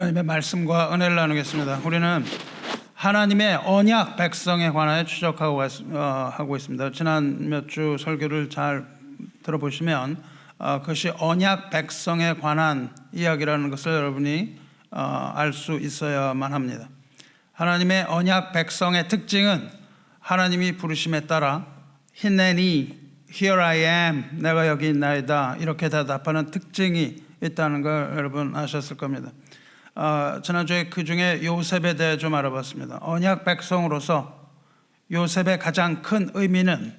하나님의 말씀과 은혜를 나누겠습니다. 우리는 하나님의 언약 백성에 관하여 추적하고 하고 있습니다. 지난 몇 주 설교를 잘 들어보시면 그것이 언약 백성에 관한 이야기라는 것을 여러분이 알 수 있어야만 합니다. 하나님의 언약 백성의 특징은 하나님이 부르심에 따라 히네니, here I am, 내가 여기 있나이다 이렇게 대답하는 특징이 있다는 걸 여러분 아셨을 겁니다. 지난주에 그 중에 요셉에 대해 좀 알아봤습니다. 언약 백성으로서 요셉의 가장 큰 의미는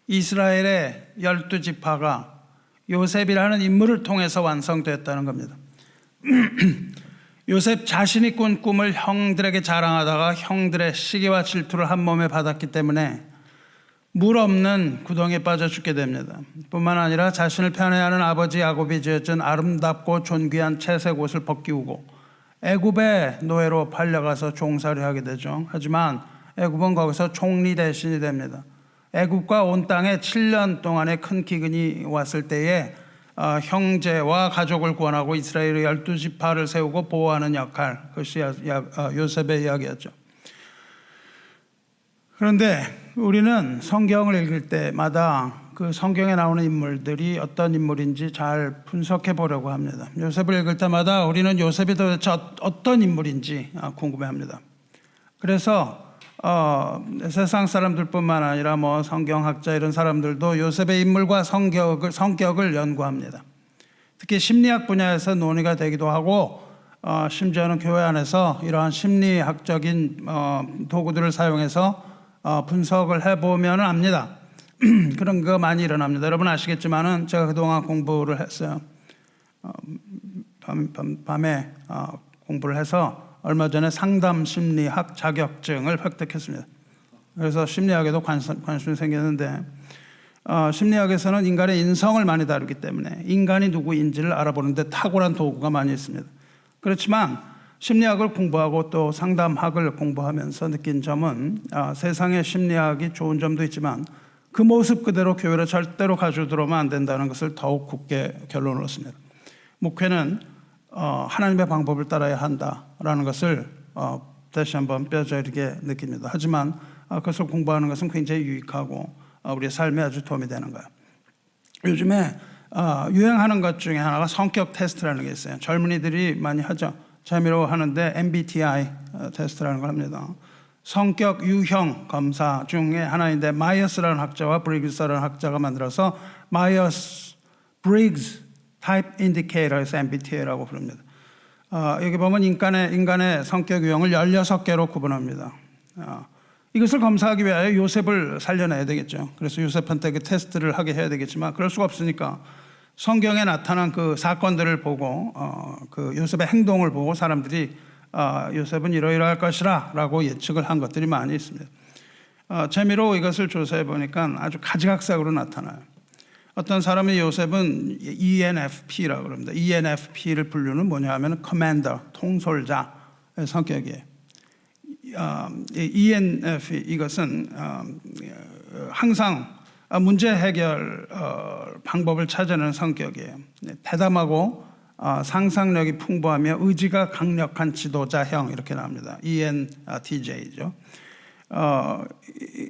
이스라엘의 12지파가 요셉이라는 인물을 통해서 완성됐다는 겁니다. 요셉 자신이 꾼 꿈을 형들에게 자랑하다가 형들의 시기와 질투를 한 몸에 받았기 때문에 물 없는 구덩이에 빠져 죽게 됩니다. 뿐만 아니라 자신을 편애하는 아버지 야곱이 지어준 아름답고 존귀한 채색 옷을 벗기우고 애굽의 노예로 팔려가서 종살이 하게 되죠. 하지만 애굽은 거기서 총리 대신이 됩니다. 애굽과 온 땅에 7년 동안의 큰 기근이 왔을 때에 형제와 가족을 구원하고 이스라엘의 12지파를 세우고 보호하는 역할, 그것이 요셉의 이야기였죠. 그런데 우리는 성경을 읽을 때마다 그 성경에 나오는 인물들이 어떤 인물인지 잘 분석해 보려고 합니다. 요셉을 읽을 때마다 우리는 요셉이 도대체 어떤 인물인지 궁금해합니다. 그래서 세상 사람들뿐만 아니라 성경학자 이런 사람들도 요셉의 인물과 성격을 연구합니다. 특히 심리학 분야에서 논의가 되기도 하고 심지어는 교회 안에서 이러한 심리학적인 도구들을 사용해서 분석을 해보면 압니다. 그런 거 많이 일어납니다. 여러분 아시겠지만은 제가 그동안 공부를 했어요. 밤에 공부를 해서 얼마 전에 상담 심리학 자격증을 획득했습니다. 그래서 심리학에도 관심이 생겼는데 심리학에서는 인간의 인성을 많이 다루기 때문에 인간이 누구인지를 알아보는 데 탁월한 도구가 많이 있습니다. 그렇지만 심리학을 공부하고 또 상담학을 공부하면서 느낀 점은 세상의 심리학이 좋은 점도 있지만 그 모습 그대로 교회로 절대로 가지고 들어오면 안 된다는 것을 더욱 굳게 결론을 얻습니다. 목회는 하나님의 방법을 따라야 한다라는 것을 다시 한번 뼈저리게 느낍니다. 하지만 그것을 공부하는 것은 굉장히 유익하고 우리의 삶에 아주 도움이 되는 거예요. 요즘에 유행하는 것 중에 하나가 성격 테스트라는 게 있어요. 젊은이들이 많이 하죠. 재미로 하는데 MBTI 테스트라는 걸 합니다. 성격 유형 검사 중에 하나인데 마이어스라는 학자와 브리그스라는 학자가 만들어서 마이어스 브리그스 타입 인디케이터에서 MBTI라고 부릅니다. 여기 보면 인간의 성격 유형을 16개로 구분합니다. 이것을 검사하기 위하여 요셉을 살려내야 되겠죠. 그래서 요셉한테 그 테스트를 하게 해야 되겠지만 그럴 수가 없으니까 성경에 나타난 그 사건들을 보고 그 요셉의 행동을 보고 사람들이 요셉은 이러이러할 것이라 라고 예측을 한 것들이 많이 있습니다. 재미로 이것을 조사해 보니까 아주 가지각색으로 나타나요. 어떤 사람이 요셉은 ENFP라고 그럽니다. ENFP를 분류는 뭐냐 하면 커맨더, 통솔자의 성격이에요. ENFP 이것은 항상 문제 해결 방법을 찾아내는 성격이에요. 대담하고 상상력이 풍부하며 의지가 강력한 지도자형 이렇게 나옵니다. ENTJ죠.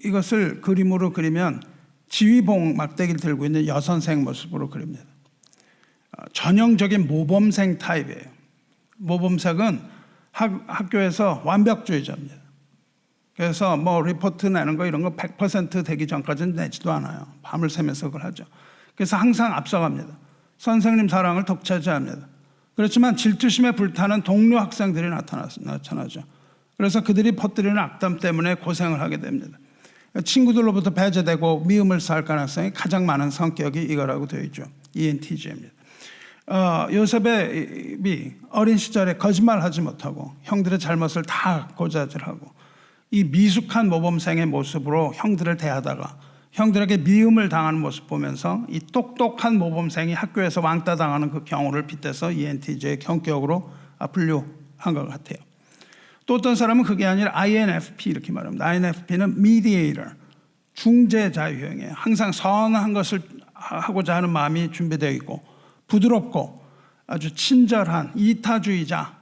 이것을 그림으로 그리면 지휘봉 막대기를 들고 있는 여선생 모습으로 그립니다. 전형적인 모범생 타입이에요. 모범생은 학교에서 완벽주의자입니다. 그래서 리포트 내는 거 이런 거 100% 되기 전까지는 내지도 않아요. 밤을 새면서 그걸 하죠. 그래서 항상 앞서갑니다. 선생님 사랑을 독차지합니다. 그렇지만 질투심에 불타는 동료 학생들이 나타나죠. 그래서 그들이 퍼뜨리는 악담 때문에 고생을 하게 됩니다. 친구들로부터 배제되고 미움을 살 가능성이 가장 많은 성격이 이거라고 되어 있죠. ENTJ입니다. 요셉이 어린 시절에 거짓말하지 못하고 형들의 잘못을 다 고자질하고 이 미숙한 모범생의 모습으로 형들을 대하다가 형들에게 미움을 당하는 모습 보면서 이 똑똑한 모범생이 학교에서 왕따 당하는 그 경우를 빗대서 ENTJ의 성격으로 분류한 것 같아요. 또 어떤 사람은 그게 아니라 INFP 이렇게 말합니다. INFP는 mediator, 중재자 유형이에요. 항상 선한 것을 하고자 하는 마음이 준비되어 있고 부드럽고 아주 친절한 이타주의자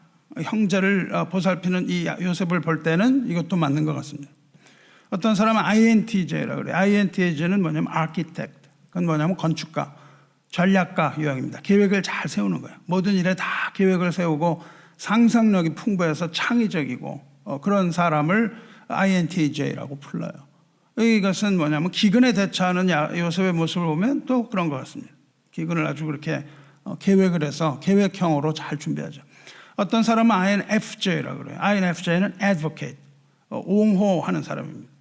형제를 보살피는 이 요셉을 볼 때는 이것도 맞는 것 같습니다. 어떤 사람은 INTJ라고 그래요. INTJ는 뭐냐면 architect. 그건 뭐냐면 건축가, 전략가 유형입니다. 계획을 잘 세우는 거예요. 모든 일에 다 계획을 세우고 상상력이 풍부해서 창의적이고 그런 사람을 INTJ라고 불러요. 이것은 뭐냐면 기근에 대처하는 요셉의 모습을 보면 또 그런 것 같습니다. 기근을 아주 그렇게 계획을 해서 계획형으로 잘 준비하죠. 어떤 사람은 INFJ라고 그래요. INFJ는 advocate, 옹호하는 사람입니다.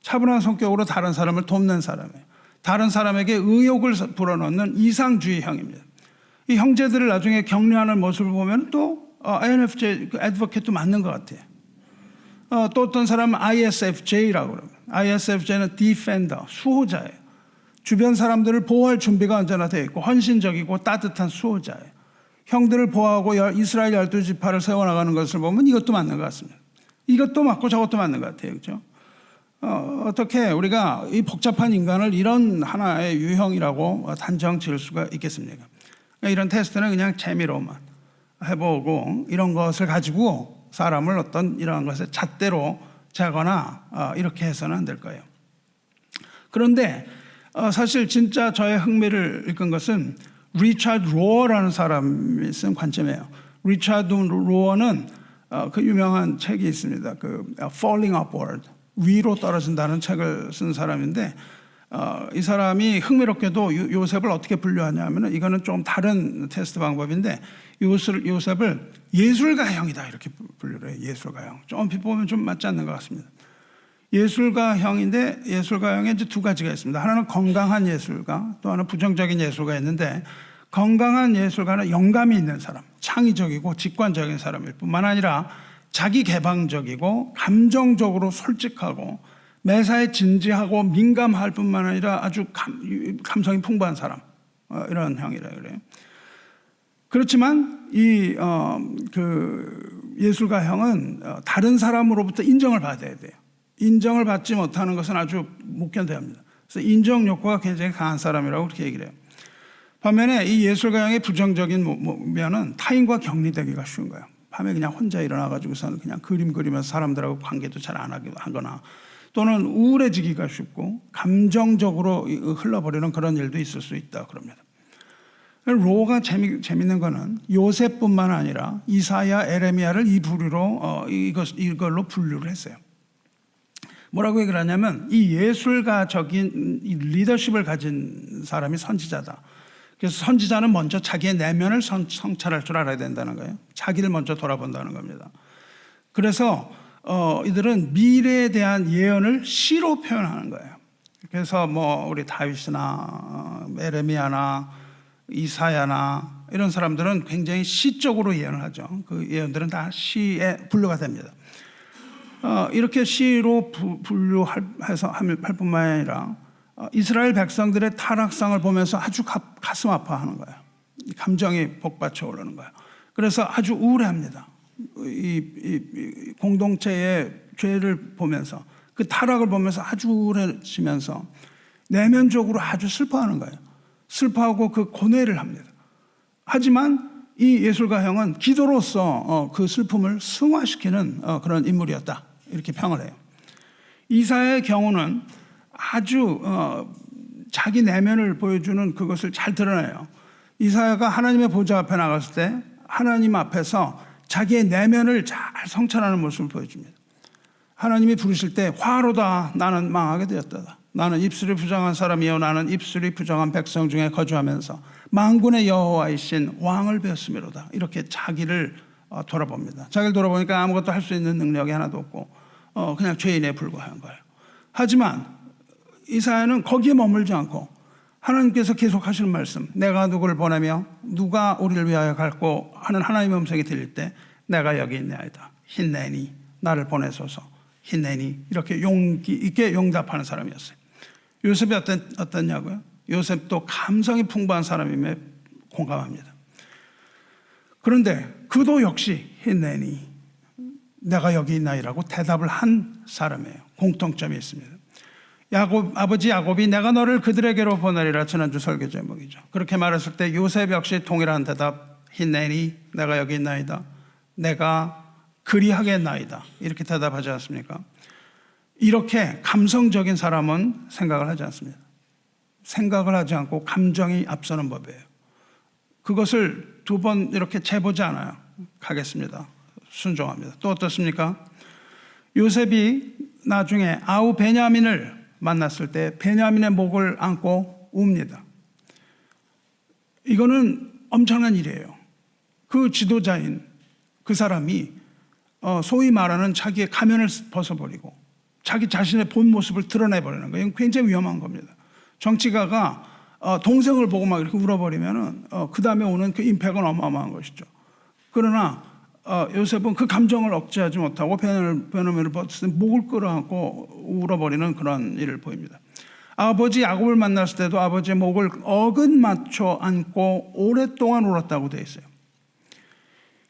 차분한 성격으로 다른 사람을 돕는 사람이에요. 다른 사람에게 의욕을 불어넣는 이상주의형입니다. 이 형제들을 나중에 격려하는 모습을 보면 또 INFJ, advocate도 맞는 것 같아요. 또 어떤 사람은 ISFJ라고 그럽니다. ISFJ는 defender, 수호자예요. 주변 사람들을 보호할 준비가 언제나 되어 있고 헌신적이고 따뜻한 수호자예요. 형들을 보호하고 이스라엘 12지파를 세워나가는 것을 보면 이것도 맞는 것 같습니다. 이것도 맞고 저것도 맞는 것 같아요. 그렇죠? 어떻게 우리가 이 복잡한 인간을 이런 하나의 유형이라고 단정 지을 수가 있겠습니까? 이런 테스트는 그냥 재미로만 해보고 이런 것을 가지고 사람을 어떤 이러한 것에 잣대로 재거나 이렇게 해서는 안 될 거예요. 그런데 사실 진짜 저의 흥미를 이끈 것은 리차드 로어라는 사람이 쓴 관점이에요. 리차드 로어는 그 유명한 책이 있습니다. 그 Falling Upward, 위로 떨어진다는 책을 쓴 사람인데 이 사람이 흥미롭게도 요셉을 어떻게 분류하냐면 이거는 좀 다른 테스트 방법인데 요셉을 예술가형이다 이렇게 분류를 해요. 예술가형. 좀 보면 좀 맞지 않는 것 같습니다. 예술가형인데 예술가형에 이제 두 가지가 있습니다. 하나는 건강한 예술가, 또 하나는 부정적인 예술가 있는데 건강한 예술가는 영감이 있는 사람, 창의적이고 직관적인 사람일 뿐만 아니라 자기 개방적이고 감정적으로 솔직하고 매사에 진지하고 민감할 뿐만 아니라 아주 감성이 풍부한 사람, 이런 형이라 그래요. 그렇지만 그 예술가형은 다른 사람으로부터 인정을 받아야 돼요. 인정을 받지 못하는 것은 아주 못 견뎌야 합니다. 그래서 인정 욕구가 굉장히 강한 사람이라고 그렇게 얘기를 해요. 반면에 이 예술가형의 부정적인 면은 타인과 격리되기가 쉬운 거예요. 밤에 그냥 혼자 일어나가지고서는 그냥 그림 그리면서 사람들하고 관계도 잘 안 하거나 또는 우울해지기가 쉽고 감정적으로 흘러버리는 그런 일도 있을 수 있다 그럽니다. 로가 재밌는 거는 요셉뿐만 아니라 이사야, 에레미야를 이 부류로 이걸로 분류를 했어요. 뭐라고 얘기를 하냐면 이 예술가적인 이 리더십을 가진 사람이 선지자다. 그래서 선지자는 먼저 자기의 내면을 성찰할 줄 알아야 된다는 거예요. 자기를 먼저 돌아본다는 겁니다. 그래서 이들은 미래에 대한 예언을 시로 표현하는 거예요. 그래서 뭐 우리 다윗이나 에레미야나 이사야나 이런 사람들은 굉장히 시적으로 예언을 하죠. 그 예언들은 다 시에 분류가 됩니다. 이렇게 시로 분류해서 할 뿐만 아니라 이스라엘 백성들의 타락상을 보면서 아주 가슴 아파하는 거예요. 감정이 복받쳐 오르는 거예요. 그래서 아주 우울해합니다. 이 공동체의 죄를 보면서 그 타락을 보면서 아주 우울해지면서 내면적으로 아주 슬퍼하는 거예요. 슬퍼하고 그 고뇌를 합니다. 하지만 이 예술가형은 기도로서 그 슬픔을 승화시키는 그런 인물이었다 이렇게 평을 해요. 이사야의 경우는 아주 자기 내면을 보여주는 그것을 잘 드러내요. 이사야가 하나님의 보좌 앞에 나갔을 때 하나님 앞에서 자기의 내면을 잘 성찰하는 모습을 보여줍니다. 하나님이 부르실 때 화로다 나는 망하게 되었다. 나는 입술이 부정한 사람이요 나는 입술이 부정한 백성 중에 거주하면서 만군의 여호와이신 왕을 배웠음이로다. 이렇게 자기를 돌아봅니다. 자기를 돌아보니까 아무것도 할 수 있는 능력이 하나도 없고 그냥 죄인에 불과한 거예요. 하지만 이사야는 거기에 머물지 않고 하나님께서 계속 하시는 말씀, 내가 누구를 보내며 누가 우리를 위하여 갈고 하는 하나님의 음성이 들릴 때 내가 여기 있나이다. 힘내니 나를 보내소서. 힘내니 이렇게 용기 있게 용답하는 사람이었어요. 요셉이 어땠냐고요? 요셉도 감성이 풍부한 사람임에 공감합니다. 그런데 그도 역시 힘내니 내가 여기 있나이라고 대답을 한 사람이에요. 공통점이 있습니다. 아버지 야곱이 내가 너를 그들에게로 보내리라 지난주 설교 제목이죠. 그렇게 말했을 때 요셉 역시 동일한 대답, 힘내니 내가 여기 있나이다. 내가 그리하겠나이다. 이렇게 대답하지 않습니까? 이렇게 감성적인 사람은 생각을 하지 않습니다. 생각을 하지 않고 감정이 앞서는 법이에요. 그것을 두 번 이렇게 재보지 않아요. 가겠습니다. 순종합니다. 또 어떻습니까? 요셉이 나중에 아우 베냐민을 만났을 때 베냐민의 목을 안고 웁니다. 이거는 엄청난 일이에요. 그 지도자인 그 사람이 소위 말하는 자기의 가면을 벗어버리고 자기 자신의 본 모습을 드러내버리는 거예요. 굉장히 위험한 겁니다. 정치가가 동생을 보고 막 이렇게 울어버리면은 그 다음에 오는 그 임팩은 어마어마한 것이죠. 그러나 요셉은 그 감정을 억제하지 못하고 베냐민을 벗을 때 목을 끌어안고 울어버리는 그런 일을 보입니다. 아버지 야곱을 만났을 때도 아버지의 목을 어긋맞춰 안고 오랫동안 울었다고 되어 있어요.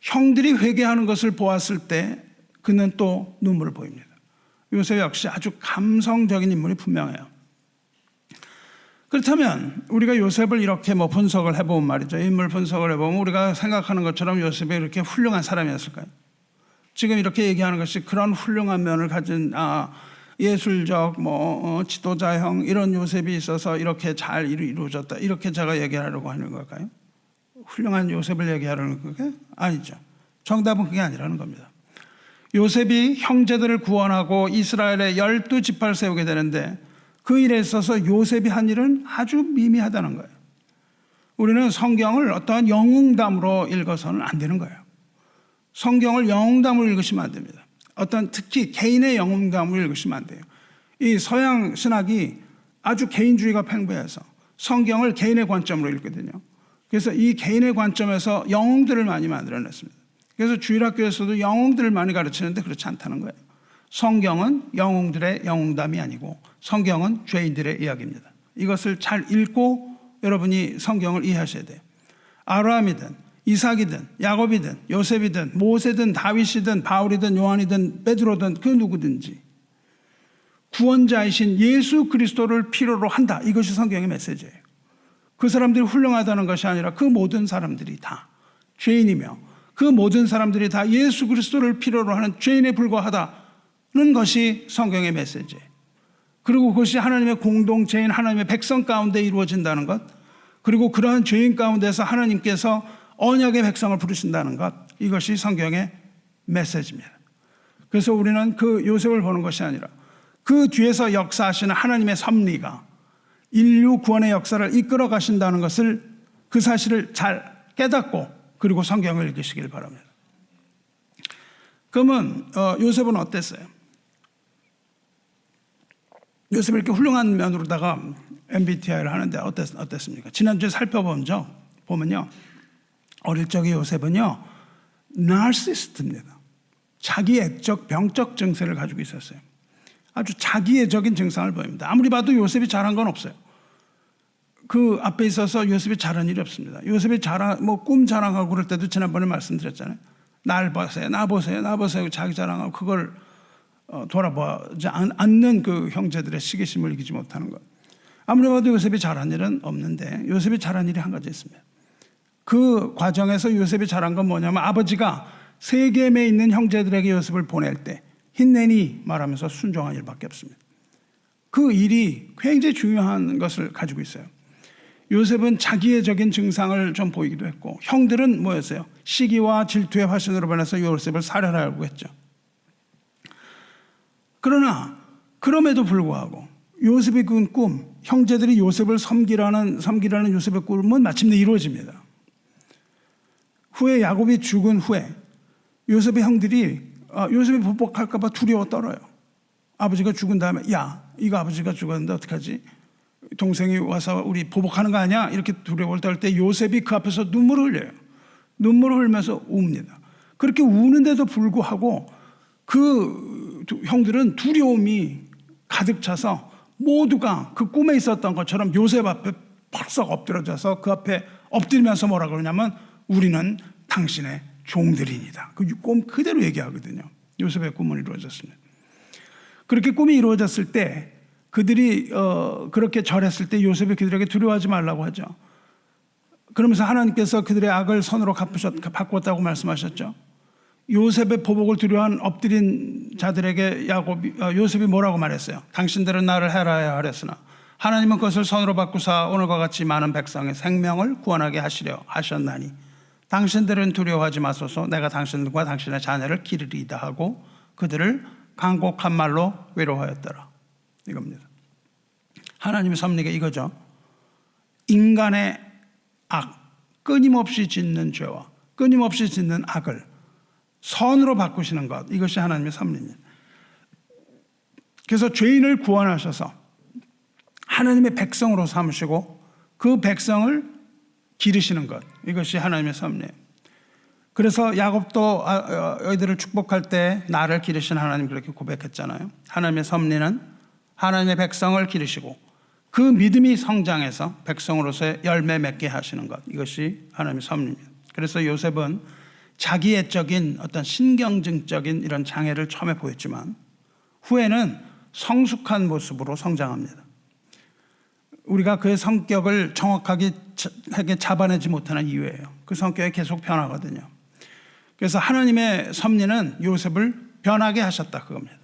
형들이 회개하는 것을 보았을 때 그는 또 눈물을 보입니다. 요셉 역시 아주 감성적인 인물이 분명해요. 그렇다면 우리가 요셉을 이렇게 분석을 해보면 말이죠. 인물 분석을 해보면 우리가 생각하는 것처럼 요셉이 이렇게 훌륭한 사람이었을까요? 지금 이렇게 얘기하는 것이 그런 훌륭한 면을 가진 예술적 지도자형 이런 요셉이 있어서 이렇게 잘 이루어졌다 이렇게 제가 얘기하려고 하는 걸까요? 훌륭한 요셉을 얘기하려는 그게 아니죠. 정답은 그게 아니라는 겁니다. 요셉이 형제들을 구원하고 이스라엘의 12지파를 세우게 되는데 그 일에 있어서 요셉이 한 일은 아주 미미하다는 거예요. 우리는 성경을 어떠한 영웅담으로 읽어서는 안 되는 거예요. 성경을 영웅담으로 읽으시면 안 됩니다. 특히 개인의 영웅담으로 읽으시면 안 돼요. 이 서양 신학이 아주 개인주의가 팽배해서 성경을 개인의 관점으로 읽거든요. 그래서 이 개인의 관점에서 영웅들을 많이 만들어냈습니다. 그래서 주일학교에서도 영웅들을 많이 가르치는데 그렇지 않다는 거예요. 성경은 영웅들의 영웅담이 아니고 성경은 죄인들의 이야기입니다. 이것을 잘 읽고 여러분이 성경을 이해하셔야 돼요. 아브라함이든 이삭이든 야곱이든 요셉이든 모세든 다윗이든 바울이든 요한이든 베드로든 그 누구든지 구원자이신 예수 그리스도를 필요로 한다. 이것이 성경의 메시지예요. 그 사람들이 훌륭하다는 것이 아니라 그 모든 사람들이 다 죄인이며 그 모든 사람들이 다 예수 그리스도를 필요로 하는 죄인에 불과하다는 것이 성경의 메시지예요. 그리고 그것이 하나님의 공동체인 하나님의 백성 가운데 이루어진다는 것, 그리고 그러한 죄인 가운데서 하나님께서 언약의 백성을 부르신다는 것, 이것이 성경의 메시지입니다. 그래서 우리는 그 요셉을 보는 것이 아니라 그 뒤에서 역사하시는 하나님의 섭리가 인류 구원의 역사를 이끌어 가신다는 것을, 그 사실을 잘 깨닫고 그리고 성경을 읽으시길 바랍니다. 그러면 요셉은 어땠어요? 요셉이 이렇게 훌륭한 면으로다가 MBTI를 하는데 어땠습니까? 지난주에 살펴보면요, 어릴 적의 요셉은요 나르시시스트입니다. 자기애적 병적 증세를 가지고 있었어요. 아주 자기애적인 증상을 보입니다. 아무리 봐도 요셉이 잘한 건 없어요. 그 앞에 있어서 요셉이 잘한 일이 없습니다. 요셉이 꿈 자랑하고 그럴 때도 지난번에 말씀드렸잖아요. 날 보세요, 나 보세요, 나 보세요. 자기 자랑하고 그걸 돌아보지 않는 그 형제들의 시기심을 이기지 못하는 것. 아무리 봐도 요셉이 잘한 일은 없는데 요셉이 잘한 일이 한 가지 있습니다. 그 과정에서 요셉이 잘한 건 뭐냐면 아버지가 세겜에 있는 형제들에게 요셉을 보낼 때 힘내니 말하면서 순종한 일밖에 없습니다. 그 일이 굉장히 중요한 것을 가지고 있어요. 요셉은 자기애적인 증상을 좀 보이기도 했고 형들은 뭐였어요? 시기와 질투의 화신으로 변해서 요셉을 살해하려고 했죠. 그러나 그럼에도 불구하고 요셉이 꾼 꿈, 형제들이 요셉을 섬기라는 요셉의 꿈은 마침내 이루어집니다. 후에 야곱이 죽은 후에 요셉의 형들이 요셉이 보복할까 봐 두려워 떨어요. 아버지가 죽은 다음에 야, 이거 아버지가 죽었는데 어떡하지? 동생이 와서 우리 보복하는 거 아니야? 이렇게 두려워를 떨 때 요셉이 그 앞에서 눈물을 흘려요. 눈물을 흘리면서 웁니다. 그렇게 우는데도 불구하고 그 형들은 두려움이 가득 차서 모두가 그 꿈에 있었던 것처럼 요셉 앞에 펄썩 엎드려져서 그 앞에 엎드리면서 뭐라 그러냐면 우리는 당신의 종들입니다. 그 꿈 그대로 얘기하거든요. 요셉의 꿈은 이루어졌습니다. 그렇게 꿈이 이루어졌을 때 그들이 그렇게 절했을 때 요셉이 그들에게 두려워하지 말라고 하죠. 그러면서 하나님께서 그들의 악을 선으로 바꾸었다고 말씀하셨죠. 요셉의 보복을 두려워한 엎드린 자들에게 요셉이 뭐라고 말했어요? 당신들은 나를 해라야 하랬으나 하나님은 그것을 선으로 바꾸사 오늘과 같이 많은 백성의 생명을 구원하게 하시려 하셨나니 당신들은 두려워하지 마소서. 내가 당신들과 당신의 자녀를 기르리이다 하고 그들을 간곡한 말로 위로하였더라. 이겁니다. 하나님의 섭리가 이거죠. 인간의 악, 끊임없이 짓는 죄와 끊임없이 짓는 악을 선으로 바꾸시는 것, 이것이 하나님의 섭리입니다. 그래서 죄인을 구원하셔서 하나님의 백성으로 삼으시고 그 백성을 기르시는 것, 이것이 하나님의 섭리예요. 그래서 야곱도 너희들을 축복할 때 나를 기르신 하나님, 그렇게 고백했잖아요. 하나님의 섭리는 하나님의 백성을 기르시고 그 믿음이 성장해서 백성으로서의 열매 맺게 하시는 것, 이것이 하나님의 섭리입니다. 그래서 요셉은 자기애적인 어떤 신경증적인 이런 장애를 처음에 보였지만 후에는 성숙한 모습으로 성장합니다. 우리가 그의 성격을 정확하게 잡아내지 못하는 이유예요. 그 성격이 계속 변하거든요. 그래서 하나님의 섭리는 요셉을 변하게 하셨다, 그겁니다.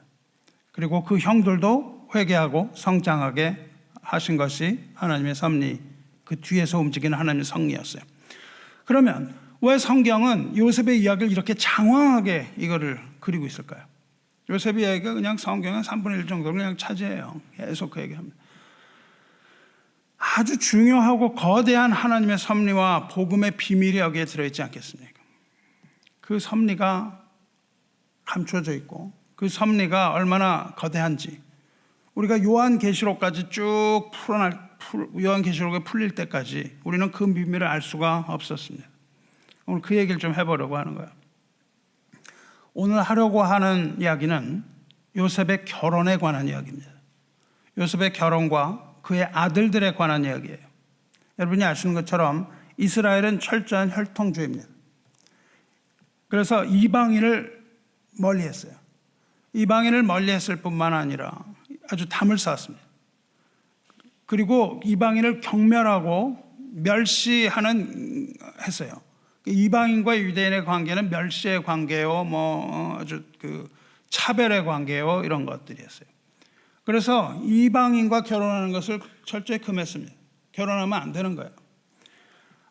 그리고 그 형들도 회개하고 성장하게 하신 것이 하나님의 섭리, 그 뒤에서 움직이는 하나님의 섭리였어요. 그러면 왜 성경은 요셉의 이야기를 이렇게 장황하게 이거를 그리고 있을까요? 요셉의 이야기가 그냥 성경의 3분의 1 정도를 그냥 차지해요. 계속 그 얘기합니다. 아주 중요하고 거대한 하나님의 섭리와 복음의 비밀이 여기에 들어있지 않겠습니까? 그 섭리가 감춰져 있고 그 섭리가 얼마나 거대한지 우리가 요한계시록까지 쭉 요한계시록에 풀릴 때까지 우리는 그 비밀을 알 수가 없었습니다. 오늘 그 얘기를 좀 해보려고 하는 거예요. 오늘 하려고 하는 이야기는 요셉의 결혼에 관한 이야기입니다. 요셉의 결혼과 그의 아들들에 관한 이야기예요. 여러분이 아시는 것처럼 이스라엘은 철저한 혈통주의입니다. 그래서 이방인을 멀리했어요. 이방인을 멀리했을 뿐만 아니라 아주 담을 쌓았습니다. 그리고 이방인을 경멸하고 멸시하는 했어요. 이방인과 유대인의 관계는 멸시의 관계요, 아주 그 차별의 관계요, 이런 것들이었어요. 그래서 이방인과 결혼하는 것을 철저히 금했습니다. 결혼하면 안 되는 거예요.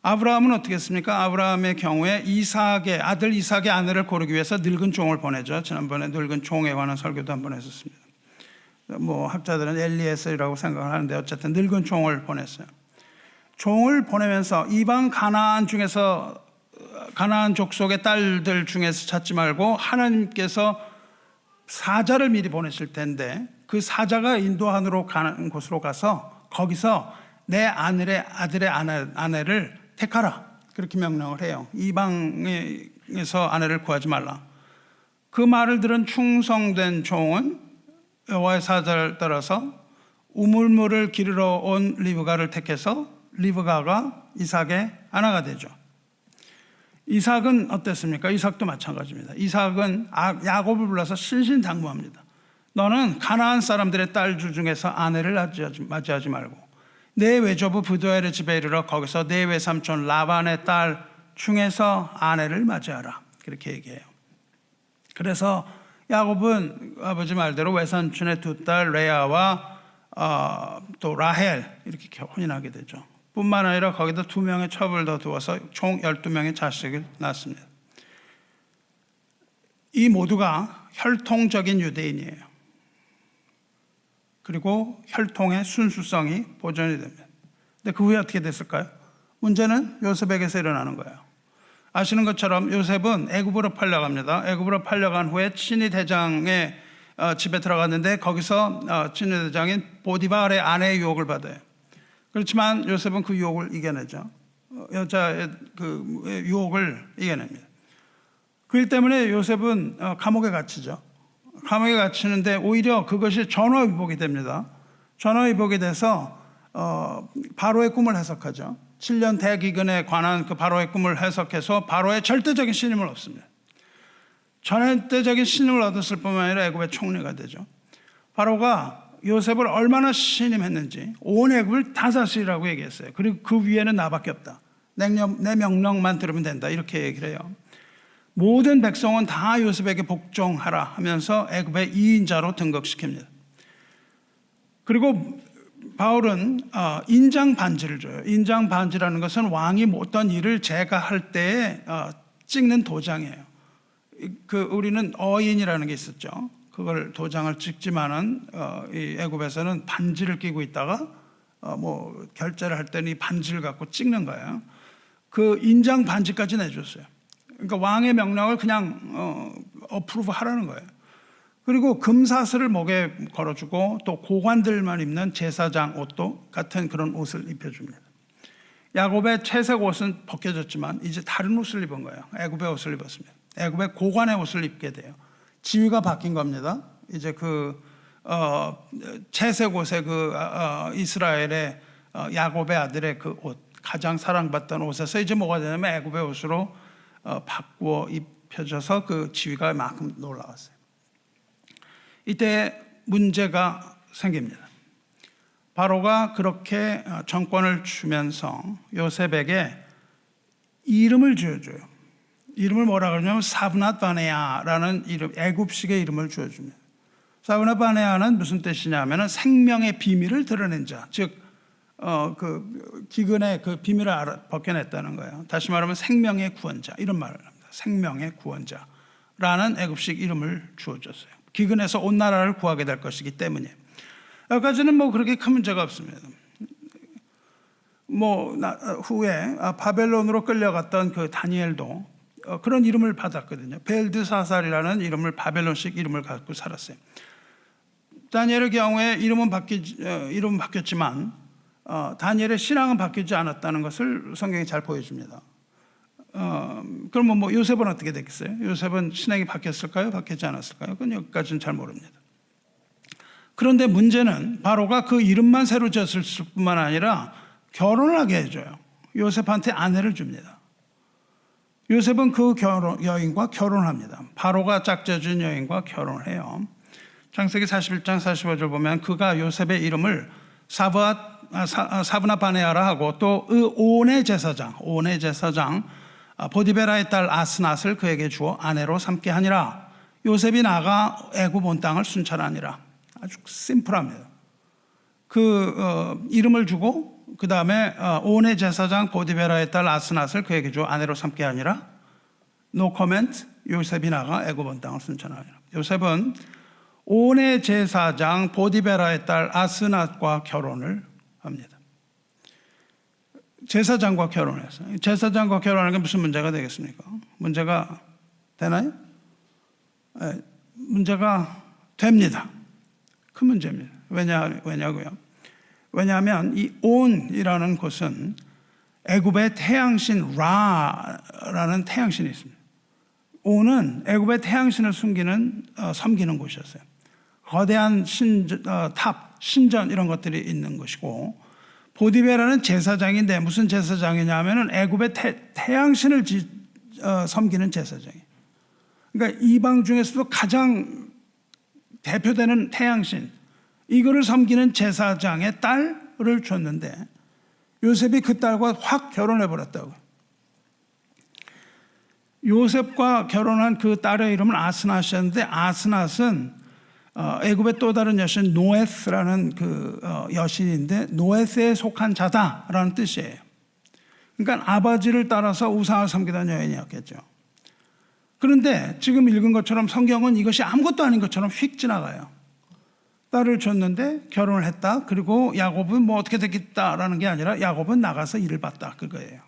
아브라함은 어떻게 했습니까? 아브라함의 경우에 아들 이삭의 아내를 고르기 위해서 늙은 종을 보내죠. 지난번에 늙은 종에 관한 설교도 한번 했었습니다. 학자들은 엘리에셀이라고 생각을 하는데 어쨌든 늙은 종을 보냈어요. 종을 보내면서 이방 가나안 중에서 가나안 족속의 딸들 중에서 찾지 말고 하나님께서 사자를 미리 보내실 텐데 그 사자가 인도하느로 가는 곳으로 가서 거기서 내 아들의 아내를 택하라, 그렇게 명령을 해요. 이방에서 아내를 구하지 말라. 그 말을 들은 충성된 종은 여호와의 사자를 따라서 우물물을 기르러 온 리브가를 택해서 리브가가 이삭의 아내가 되죠. 이삭은 어땠습니까? 이삭도 마찬가지입니다. 이삭은 야곱을 불러서 신신당부합니다. 너는 가나안 사람들의 딸들 중에서 아내를 맞이하지 말고 내 외조부 브두엘의 집에 이르러 거기서 내 외삼촌 라반의 딸 중에서 아내를 맞이하라, 그렇게 얘기해요. 그래서 야곱은 아버지 말대로 외삼촌의 두 딸 레아와 또 라헬 이렇게 혼인하게 되죠. 뿐만 아니라 거기다 2명의 첩을 더 두어서 총 12명의 자식을 낳습니다. 이 모두가 혈통적인 유대인이에요. 그리고 혈통의 순수성이 보존이 됩니다. 근데 그 후에 어떻게 됐을까요? 문제는 요셉에게서 일어나는 거예요. 아시는 것처럼 요셉은 애굽으로 팔려갑니다. 애굽으로 팔려간 후에 친위 대장의 집에 들어갔는데 거기서 친위 대장인 보디발의 아내의 유혹을 받아요. 그렇지만 요셉은 그 유혹을 이겨내죠. 여자의 그 유혹을 이겨냅니다. 그 일 때문에 요셉은 감옥에 갇히죠. 감옥에 갇히는데 오히려 그것이 전화위복이 됩니다. 전화위복이 돼서 바로의 꿈을 해석하죠. 7년 대기근에 관한 그 바로의 꿈을 해석해서 바로의 절대적인 신임을 얻습니다. 절대적인 신임을 얻었을 뿐만 아니라 애굽의 총리가 되죠. 바로가 요셉을 얼마나 신임했는지 온 애굽을 다스리라고 얘기했어요. 그리고 그 위에는 나밖에 없다. 내 명령만 들으면 된다, 이렇게 얘기를 해요. 모든 백성은 다 요셉에게 복종하라 하면서 애굽의 2인자로 등극시킵니다. 그리고 바울은 인장 반지를 줘요. 인장 반지라는 것은 왕이 어떤 일을 제가할 때에 찍는 도장이에요. 우리는 어인이라는 게 있었죠. 그걸 도장을 찍지만은 이 애굽에서는 반지를 끼고 있다가 뭐 결제를 할 때는 이 반지를 갖고 찍는 거예요. 그 인장 반지까지 내줬어요. 그러니까 왕의 명령을 그냥 어프로브 하라는 거예요. 그리고 금사슬을 목에 걸어주고 또 고관들만 입는 제사장 옷도 같은 그런 옷을 입혀줍니다. 야곱의 채색 옷은 벗겨졌지만 이제 다른 옷을 입은 거예요. 애굽의 옷을 입었습니다. 애굽의 고관의 옷을 입게 돼요. 지위가 바뀐 겁니다. 이제 채색 옷의 이스라엘의 야곱의 아들의 그 옷, 가장 사랑받던 옷에서 이제 뭐가 되냐면 애굽의 옷으로 바꾸어 입혀져서 그 지위가 만큼 올라갔어요. 이때 문제가 생깁니다. 바로가 그렇게 정권을 주면서 요셉에게 이름을 지어줘요. 이름을 뭐라 그러냐면 사브낫 바네아라는 이름, 애굽식의 이름을 지어줍니다. 사브낫 바네아는 무슨 뜻이냐면은 생명의 비밀을 드러낸 자, 즉 그 기근의 그 비밀을 벗겨냈다는 거예요. 다시 말하면 생명의 구원자 이런 말을 합니다. 생명의 구원자라는 애굽식 이름을 주어줬어요. 기근에서 온 나라를 구하게 될 것이기 때문에 여기까지는 뭐 그렇게 큰 문제가 없습니다. 후에 바벨론으로 끌려갔던 그 다니엘도 그런 이름을 받았거든요. 벨드사살이라는 이름을 바벨론식 이름을 갖고 살았어요. 다니엘의 경우에 이름은 바뀌었지만 다니엘의 신앙은 바뀌지 않았다는 것을 성경이 잘 보여줍니다. 그러면 뭐 요셉은 어떻게 됐겠어요? 요셉은 신앙이 바뀌었을까요? 바뀌지 않았을까요? 그건 여기까지는 잘 모릅니다. 그런데 문제는 바로가 그 이름만 새로 지었을 뿐만 아니라 결혼을 하게 해줘요. 요셉한테 아내를 줍니다. 요셉은 그 여인과 결혼합니다. 바로가 짝져준 여인과 결혼을 해요. 창세기 41장 45절 보면 그가 요셉의 이름을 사브나 바네아라 하고 또 온의 제사장 보디베라의 딸 아스낫을 그에게 주어 아내로 삼게 하니라. 요셉이 나가 애굽 온 땅을 순찰하니라. 아주 심플합니다. 이름을 주고 그 다음에 온의 제사장 보디베라의 딸 아스낫을 그에게 주어 아내로 삼게 하니라. No comment. 요셉이 나가 애굽 온 땅을 순찰하니라. 요셉은 온의 제사장 보디베라의 딸 아스낫과 결혼을 합니다. 제사장과 결혼했어요. 제사장과 결혼하는 게 무슨 문제가 되겠습니까? 문제가 되나요? 네, 문제가 됩니다. 큰 문제입니다. 왜냐고요? 왜냐하면 이 온이라는 곳은 애굽의 태양신 라라는 태양신이 있습니다. 온은 애굽의 태양신을 섬기는 곳이었어요. 거대한 탑, 신전 이런 것들이 있는 곳이고 보디베라는 제사장인데 무슨 제사장이냐면은 애굽의 태양신을 섬기는 제사장이에요. 그러니까 이방 중에서도 가장 대표되는 태양신 이거를 섬기는 제사장의 딸을 줬는데 요셉이 그 딸과 확 결혼해 버렸다고요. 요셉과 결혼한 그 딸의 이름은 아스낫이었는데 아스낫은 애굽의 또 다른 여신 노에스라는 여신인데 노에스에 속한 자다라는 뜻이에요. 그러니까 아버지를 따라서 우상을 섬기던 여인이었겠죠. 그런데 지금 읽은 것처럼 성경은 이것이 아무것도 아닌 것처럼 휙 지나가요. 딸을 줬는데 결혼을 했다. 그리고 야곱은 뭐 어떻게 되겠다라는 게 아니라 야곱은 나가서 일을 봤다. 그거예요.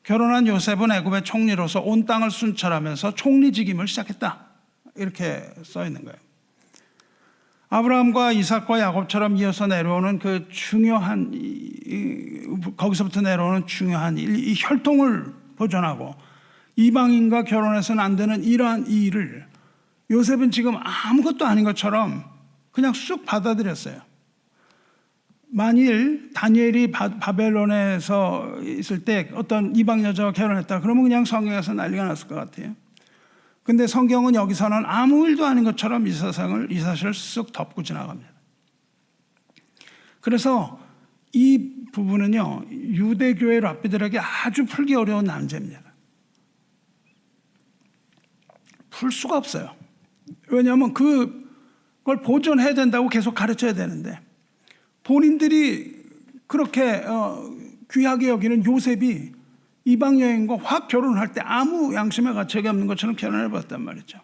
결혼한 요셉은 애굽의 총리로서 온 땅을 순찰하면서 총리직임을 시작했다. 이렇게 써 있는 거예요. 아브라함과 이삭과 야곱처럼 이어서 내려오는 그 중요한 거기서부터 내려오는 중요한 이 혈통을 보존하고 이방인과 결혼해서는 안 되는 이러한 이 일을 요셉은 지금 아무것도 아닌 것처럼 그냥 쑥 받아들였어요. 만일 다니엘이 바벨론에서 있을 때 어떤 이방 여자와 결혼했다 그러면 그냥 성경에서 난리가 났을 것 같아요. 근데 성경은 여기서는 아무 일도 아닌 것처럼 이 사실을 쑥 덮고 지나갑니다. 그래서 이 부분은요 유대교회 랍비들에게 아주 풀기 어려운 난제입니다. 풀 수가 없어요. 왜냐하면 그걸 보존해야 된다고 계속 가르쳐야 되는데 본인들이 그렇게 귀하게 여기는 요셉이 이방 여인과 확 결혼할 때 아무 양심의 가책이 없는 것처럼 결혼해봤단 말이죠.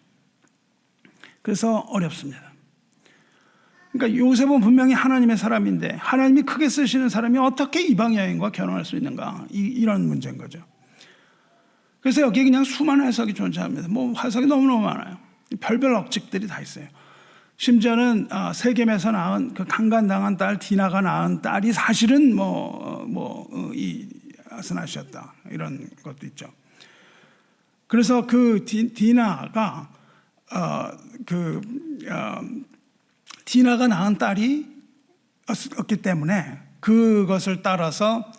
그래서 어렵습니다. 그러니까 요셉은 분명히 하나님의 사람인데 하나님이 크게 쓰시는 사람이 어떻게 이방 여인과 결혼할 수 있는가, 이런 문제인 거죠. 그래서 여기에 그냥 수많은 해석이 존재합니다. 뭐 해석이 너무너무 많아요. 별별 억측들이 다 있어요. 심지어는 세겜에서 낳은 그 강간당한 딸 디나가 낳은 딸이 사실은 이 아스나시였다, 이런 것도 있죠. 그래서 그 디나가 디나가 낳은 딸이 없기 때문에 그것을 따라서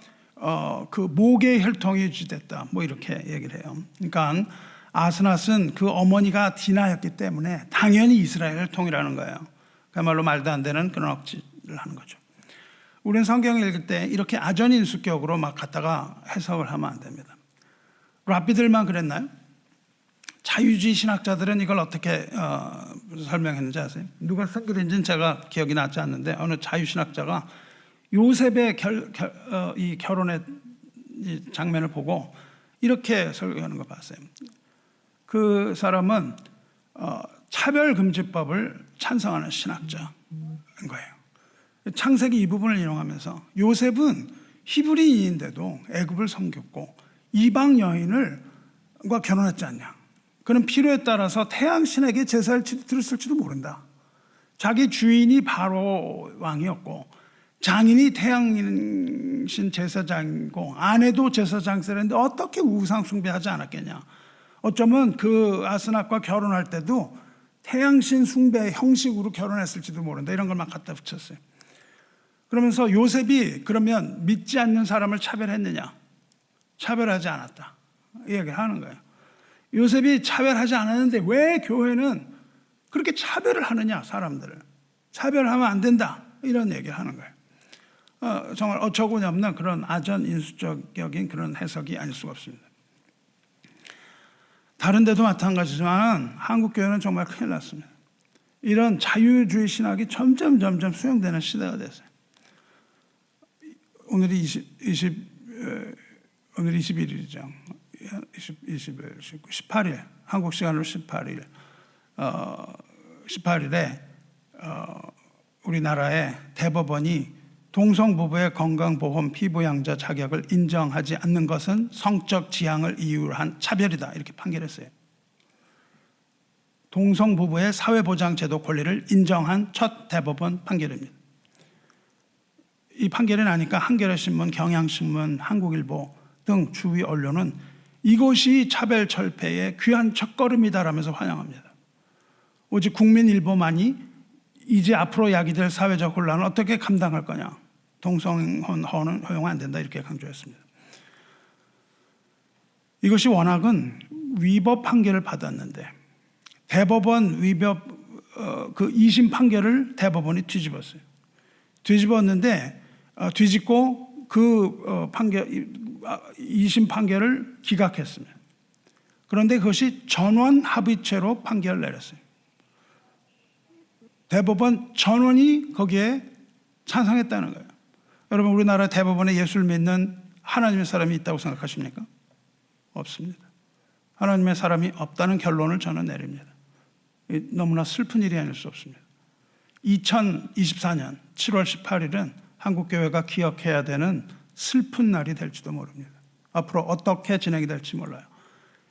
그 목의 혈통이 유지됐다, 뭐 이렇게 얘기를 해요. 그러니까 아스낫은 그 어머니가 디나였기 때문에 당연히 이스라엘 혈통이라는 거예요. 그야말로 말도 안 되는 그런 억지를 하는 거죠. 우리는 성경을 읽을 때 이렇게 아전인수격으로 막 갖다가 해석을 하면 안 됩니다. 랍비들만 그랬나요? 자유주의 신학자들은 이걸 어떻게 설명했는지 아세요? 누가 쓴 글인지는 제가 기억이 나지 않는데 어느 자유신학자가 요셉의 이 결혼의 이 장면을 보고 이렇게 설교하는 걸 봤어요. 그 사람은 차별금지법을 찬성하는 신학자인 거예요. 창세기 이 부분을 인용하면서 요셉은 히브리인인데도 애굽을 섬겼고 이방 여인과 결혼했지 않냐. 그는 필요에 따라서 태양신에게 제사를 드렸을지도 모른다. 자기 주인이 바로 왕이었고 장인이 태양신 제사장이고 아내도 제사장세라는데 어떻게 우상 숭배하지 않았겠냐. 어쩌면 그 아스낫과 결혼할 때도 태양신 숭배 형식으로 결혼했을지도 모른다. 이런 걸 막 갖다 붙였어요. 그러면서 요셉이 그러면 믿지 않는 사람을 차별했느냐? 차별하지 않았다, 이 얘기를 하는 거예요. 요셉이 차별하지 않았는데 왜 교회는 그렇게 차별을 하느냐? 사람들을 차별하면 안 된다, 이런 얘기를 하는 거예요. 정말 어처구니 없는 그런 아전인수적인 그런 해석이 아닐 수가 없습니다. 다른 데도 마찬가지지만 한국 교회는 정말 큰일 났습니다. 이런 자유주의 신학이 점점 수용되는 시대가 됐어요. 오늘이 21일이죠. 18일, 한국 시간으로 18일에 우리나라의 대법원이 동성부부의 건강보험 피부양자 자격을 인정하지 않는 것은 성적 지향을 이유로 한 차별이다, 이렇게 판결했어요. 동성부부의 사회보장제도 권리를 인정한 첫 대법원 판결입니다. 이 판결이 나니까 한겨레신문, 경향신문, 한국일보 등 주위 언론은 이것이 차별철폐의 귀한 첫걸음이다라면서 환영합니다. 오직 국민일보만이 이제 앞으로 야기될 사회적 혼란을 어떻게 감당할 거냐, 동성혼은 허용 안 된다, 이렇게 강조했습니다. 이것이 워낙은 위법 판결을 받았는데 대법원 위법 그 2심 판결을 대법원이 뒤집었는데 뒤집고 그 판결 2심 판결을 기각했습니다. 그런데 그것이 전원 합의체로 판결을 내렸어요. 대법원 전원이 거기에 찬성했다는 거예요. 여러분, 우리나라 대법원에 예수를 믿는 하나님의 사람이 있다고 생각하십니까? 없습니다. 하나님의 사람이 없다는 결론을 저는 내립니다. 너무나 슬픈 일이 아닐 수 없습니다. 2024년 7월 18일은 한국교회가 기억해야 되는 슬픈 날이 될지도 모릅니다. 앞으로 어떻게 진행이 될지 몰라요.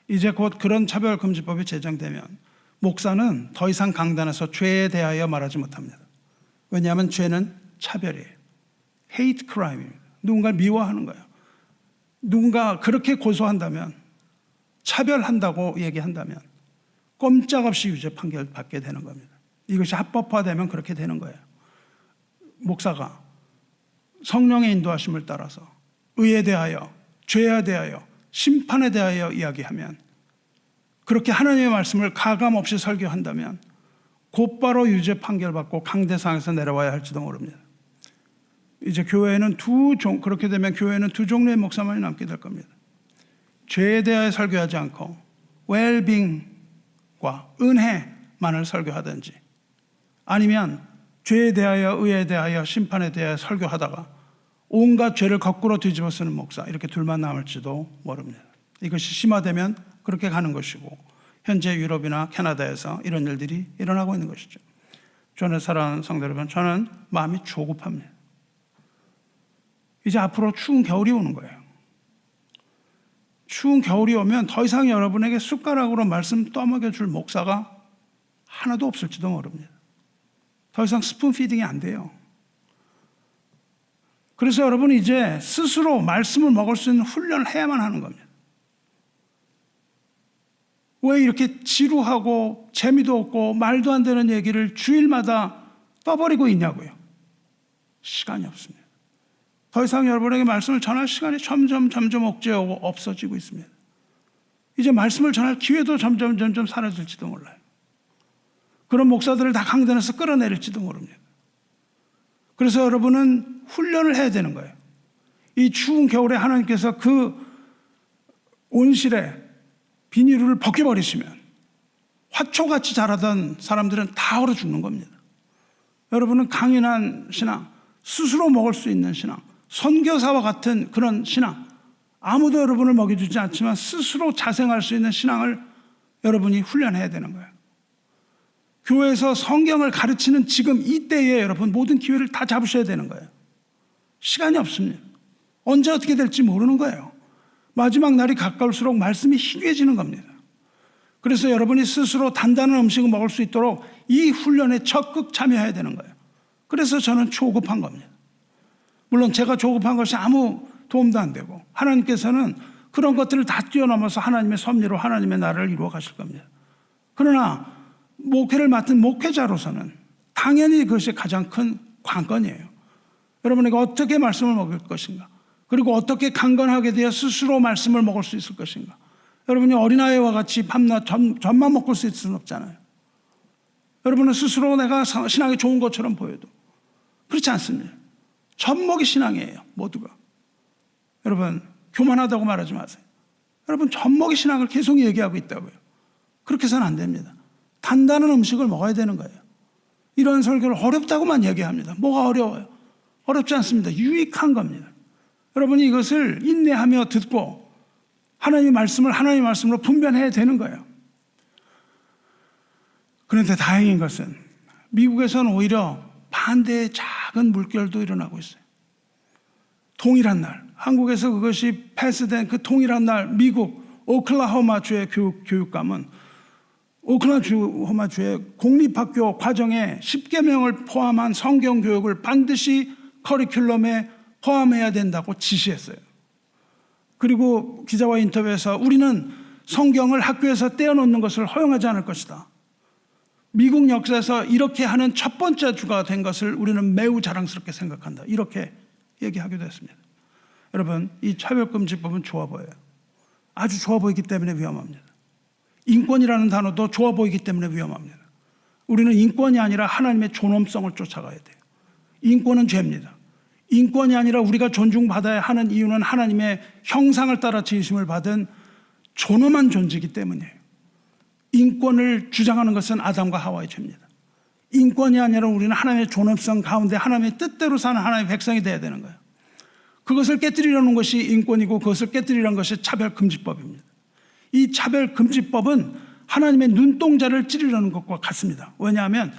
이제 곧 그런 차별금지법이 제정되면 목사는 더 이상 강단에서 죄에 대하여 말하지 못합니다. 왜냐하면 죄는 차별이에요. hate crime입니다. 누군가를 미워하는 거예요. 누군가 그렇게 고소한다면, 차별한다고 얘기한다면 꼼짝없이 유죄 판결 받게 되는 겁니다. 이것이 합법화되면 그렇게 되는 거예요. 목사가 성령의 인도하심을 따라서 의에 대하여, 죄에 대하여, 심판에 대하여 이야기하면, 그렇게 하나님의 말씀을 가감 없이 설교한다면 곧바로 유죄 판결받고 강대상에서 내려와야 할지도 모릅니다. 이제 교회에는 그렇게 되면 교회는 두 종류의 목사만이 남게 될 겁니다. 죄에 대하여 설교하지 않고 웰빙, 축복과 은혜만을 설교하든지 아니면 죄에 대하여 의에 대하여 심판에 대하여 설교하다가 온갖 죄를 거꾸로 뒤집어 쓰는 목사 이렇게 둘만 남을지도 모릅니다. 이것이 심화되면 그렇게 가는 것이고 현재 유럽이나 캐나다에서 이런 일들이 일어나고 있는 것이죠. 저는 사랑하는 성도 여러분, 저는 마음이 조급합니다. 이제 앞으로 추운 겨울이 오는 거예요. 추운 겨울이 오면 더 이상 여러분에게 숟가락으로 말씀 떠먹여줄 목사가 하나도 없을지도 모릅니다. 더 이상 스푼 피딩이 안 돼요. 그래서 여러분이 이제 스스로 말씀을 먹을 수 있는 훈련을 해야만 하는 겁니다. 왜 이렇게 지루하고 재미도 없고 말도 안 되는 얘기를 주일마다 떠버리고 있냐고요. 시간이 없습니다. 더 이상 여러분에게 말씀을 전할 시간이 점점 억제하고 없어지고 있습니다. 이제 말씀을 전할 기회도 점점 사라질지도 몰라요. 그런 목사들을 다 강단에서 끌어내릴지도 모릅니다. 그래서 여러분은 훈련을 해야 되는 거예요. 이 추운 겨울에 하나님께서 그 온실에 비닐을 벗겨버리시면 화초같이 자라던 사람들은 다 얼어 죽는 겁니다. 여러분은 강인한 신앙, 스스로 먹을 수 있는 신앙, 선교사와 같은 그런 신앙, 아무도 여러분을 먹여주지 않지만 스스로 자생할 수 있는 신앙을 여러분이 훈련해야 되는 거예요. 교회에서 성경을 가르치는 지금 이때에 여러분 모든 기회를 다 잡으셔야 되는 거예요. 시간이 없습니다. 언제 어떻게 될지 모르는 거예요. 마지막 날이 가까울수록 말씀이 희귀해지는 겁니다. 그래서 여러분이 스스로 단단한 음식을 먹을 수 있도록 이 훈련에 적극 참여해야 되는 거예요. 그래서 저는 조급한 겁니다. 물론 제가 조급한 것이 아무 도움도 안 되고 하나님께서는 그런 것들을 다 뛰어넘어서 하나님의 섭리로 하나님의 나라를 이루어 가실 겁니다. 그러나 목회를 맡은 목회자로서는 당연히 그것이 가장 큰 관건이에요. 여러분에게 어떻게 말씀을 먹을 것인가, 그리고 어떻게 강건하게 되어 스스로 말씀을 먹을 수 있을 것인가. 여러분이 어린아이와 같이 밤낮 젖만 먹을 수 있을 수는 없잖아요. 여러분은 스스로 내가 신앙이 좋은 것처럼 보여도 그렇지 않습니다. 젖먹이 신앙이에요, 모두가. 여러분 교만하다고 말하지 마세요. 여러분 젖먹이 신앙을 계속 얘기하고 있다고요. 그렇게 해서는 안 됩니다. 단단한 음식을 먹어야 되는 거예요. 이런 설교를 어렵다고만 얘기합니다. 뭐가 어려워요? 어렵지 않습니다. 유익한 겁니다. 여러분이 이것을 인내하며 듣고 하나님의 말씀으로 분별해야 되는 거예요. 그런데 다행인 것은 미국에서는 오히려 반대의 작은 물결도 일어나고 있어요. 동일한 날, 한국에서 그것이 패스된 그 동일한 날 미국 오클라호마주의 교육감은 오클라호마주의 공립학교 과정에 10계명을 포함한 성경 교육을 반드시 커리큘럼에 포함해야 된다고 지시했어요. 그리고 기자와 인터뷰에서 우리는 성경을 학교에서 떼어놓는 것을 허용하지 않을 것이다. 미국 역사에서 이렇게 하는 첫 번째 주가 된 것을 우리는 매우 자랑스럽게 생각한다. 이렇게 얘기하기도 했습니다. 여러분, 이 차별금지법은 좋아 보여요. 아주 좋아 보이기 때문에 위험합니다. 인권이라는 단어도 좋아 보이기 때문에 위험합니다. 우리는 인권이 아니라 하나님의 존엄성을 쫓아가야 돼요. 인권은 죄입니다. 인권이 아니라 우리가 존중받아야 하는 이유는 하나님의 형상을 따라 지으심을 받은 존엄한 존재이기 때문이에요. 인권을 주장하는 것은 아담과 하와의 죄입니다. 인권이 아니라 우리는 하나님의 존엄성 가운데 하나님의 뜻대로 사는 하나님의 백성이 되어야 되는 거예요. 그것을 깨뜨리려는 것이 인권이고 그것을 깨뜨리려는 것이 차별금지법입니다. 이 차별금지법은 하나님의 눈동자를 찌르려는 것과 같습니다. 왜냐하면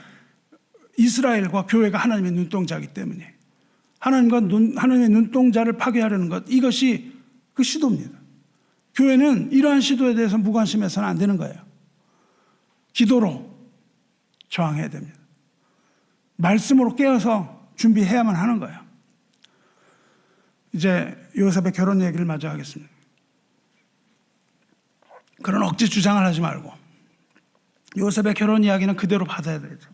이스라엘과 교회가 하나님의 눈동자이기 때문에 하나님의 눈동자를 파괴하려는 것, 이것이 그 시도입니다. 교회는 이러한 시도에 대해서 무관심해서는 안 되는 거예요. 기도로 저항해야 됩니다. 말씀으로 깨어서 준비해야만 하는 거예요. 이제 요셉의 결혼 얘기를 마저 하겠습니다. 그런 억지 주장을 하지 말고 요셉의 결혼 이야기는 그대로 받아야 되죠.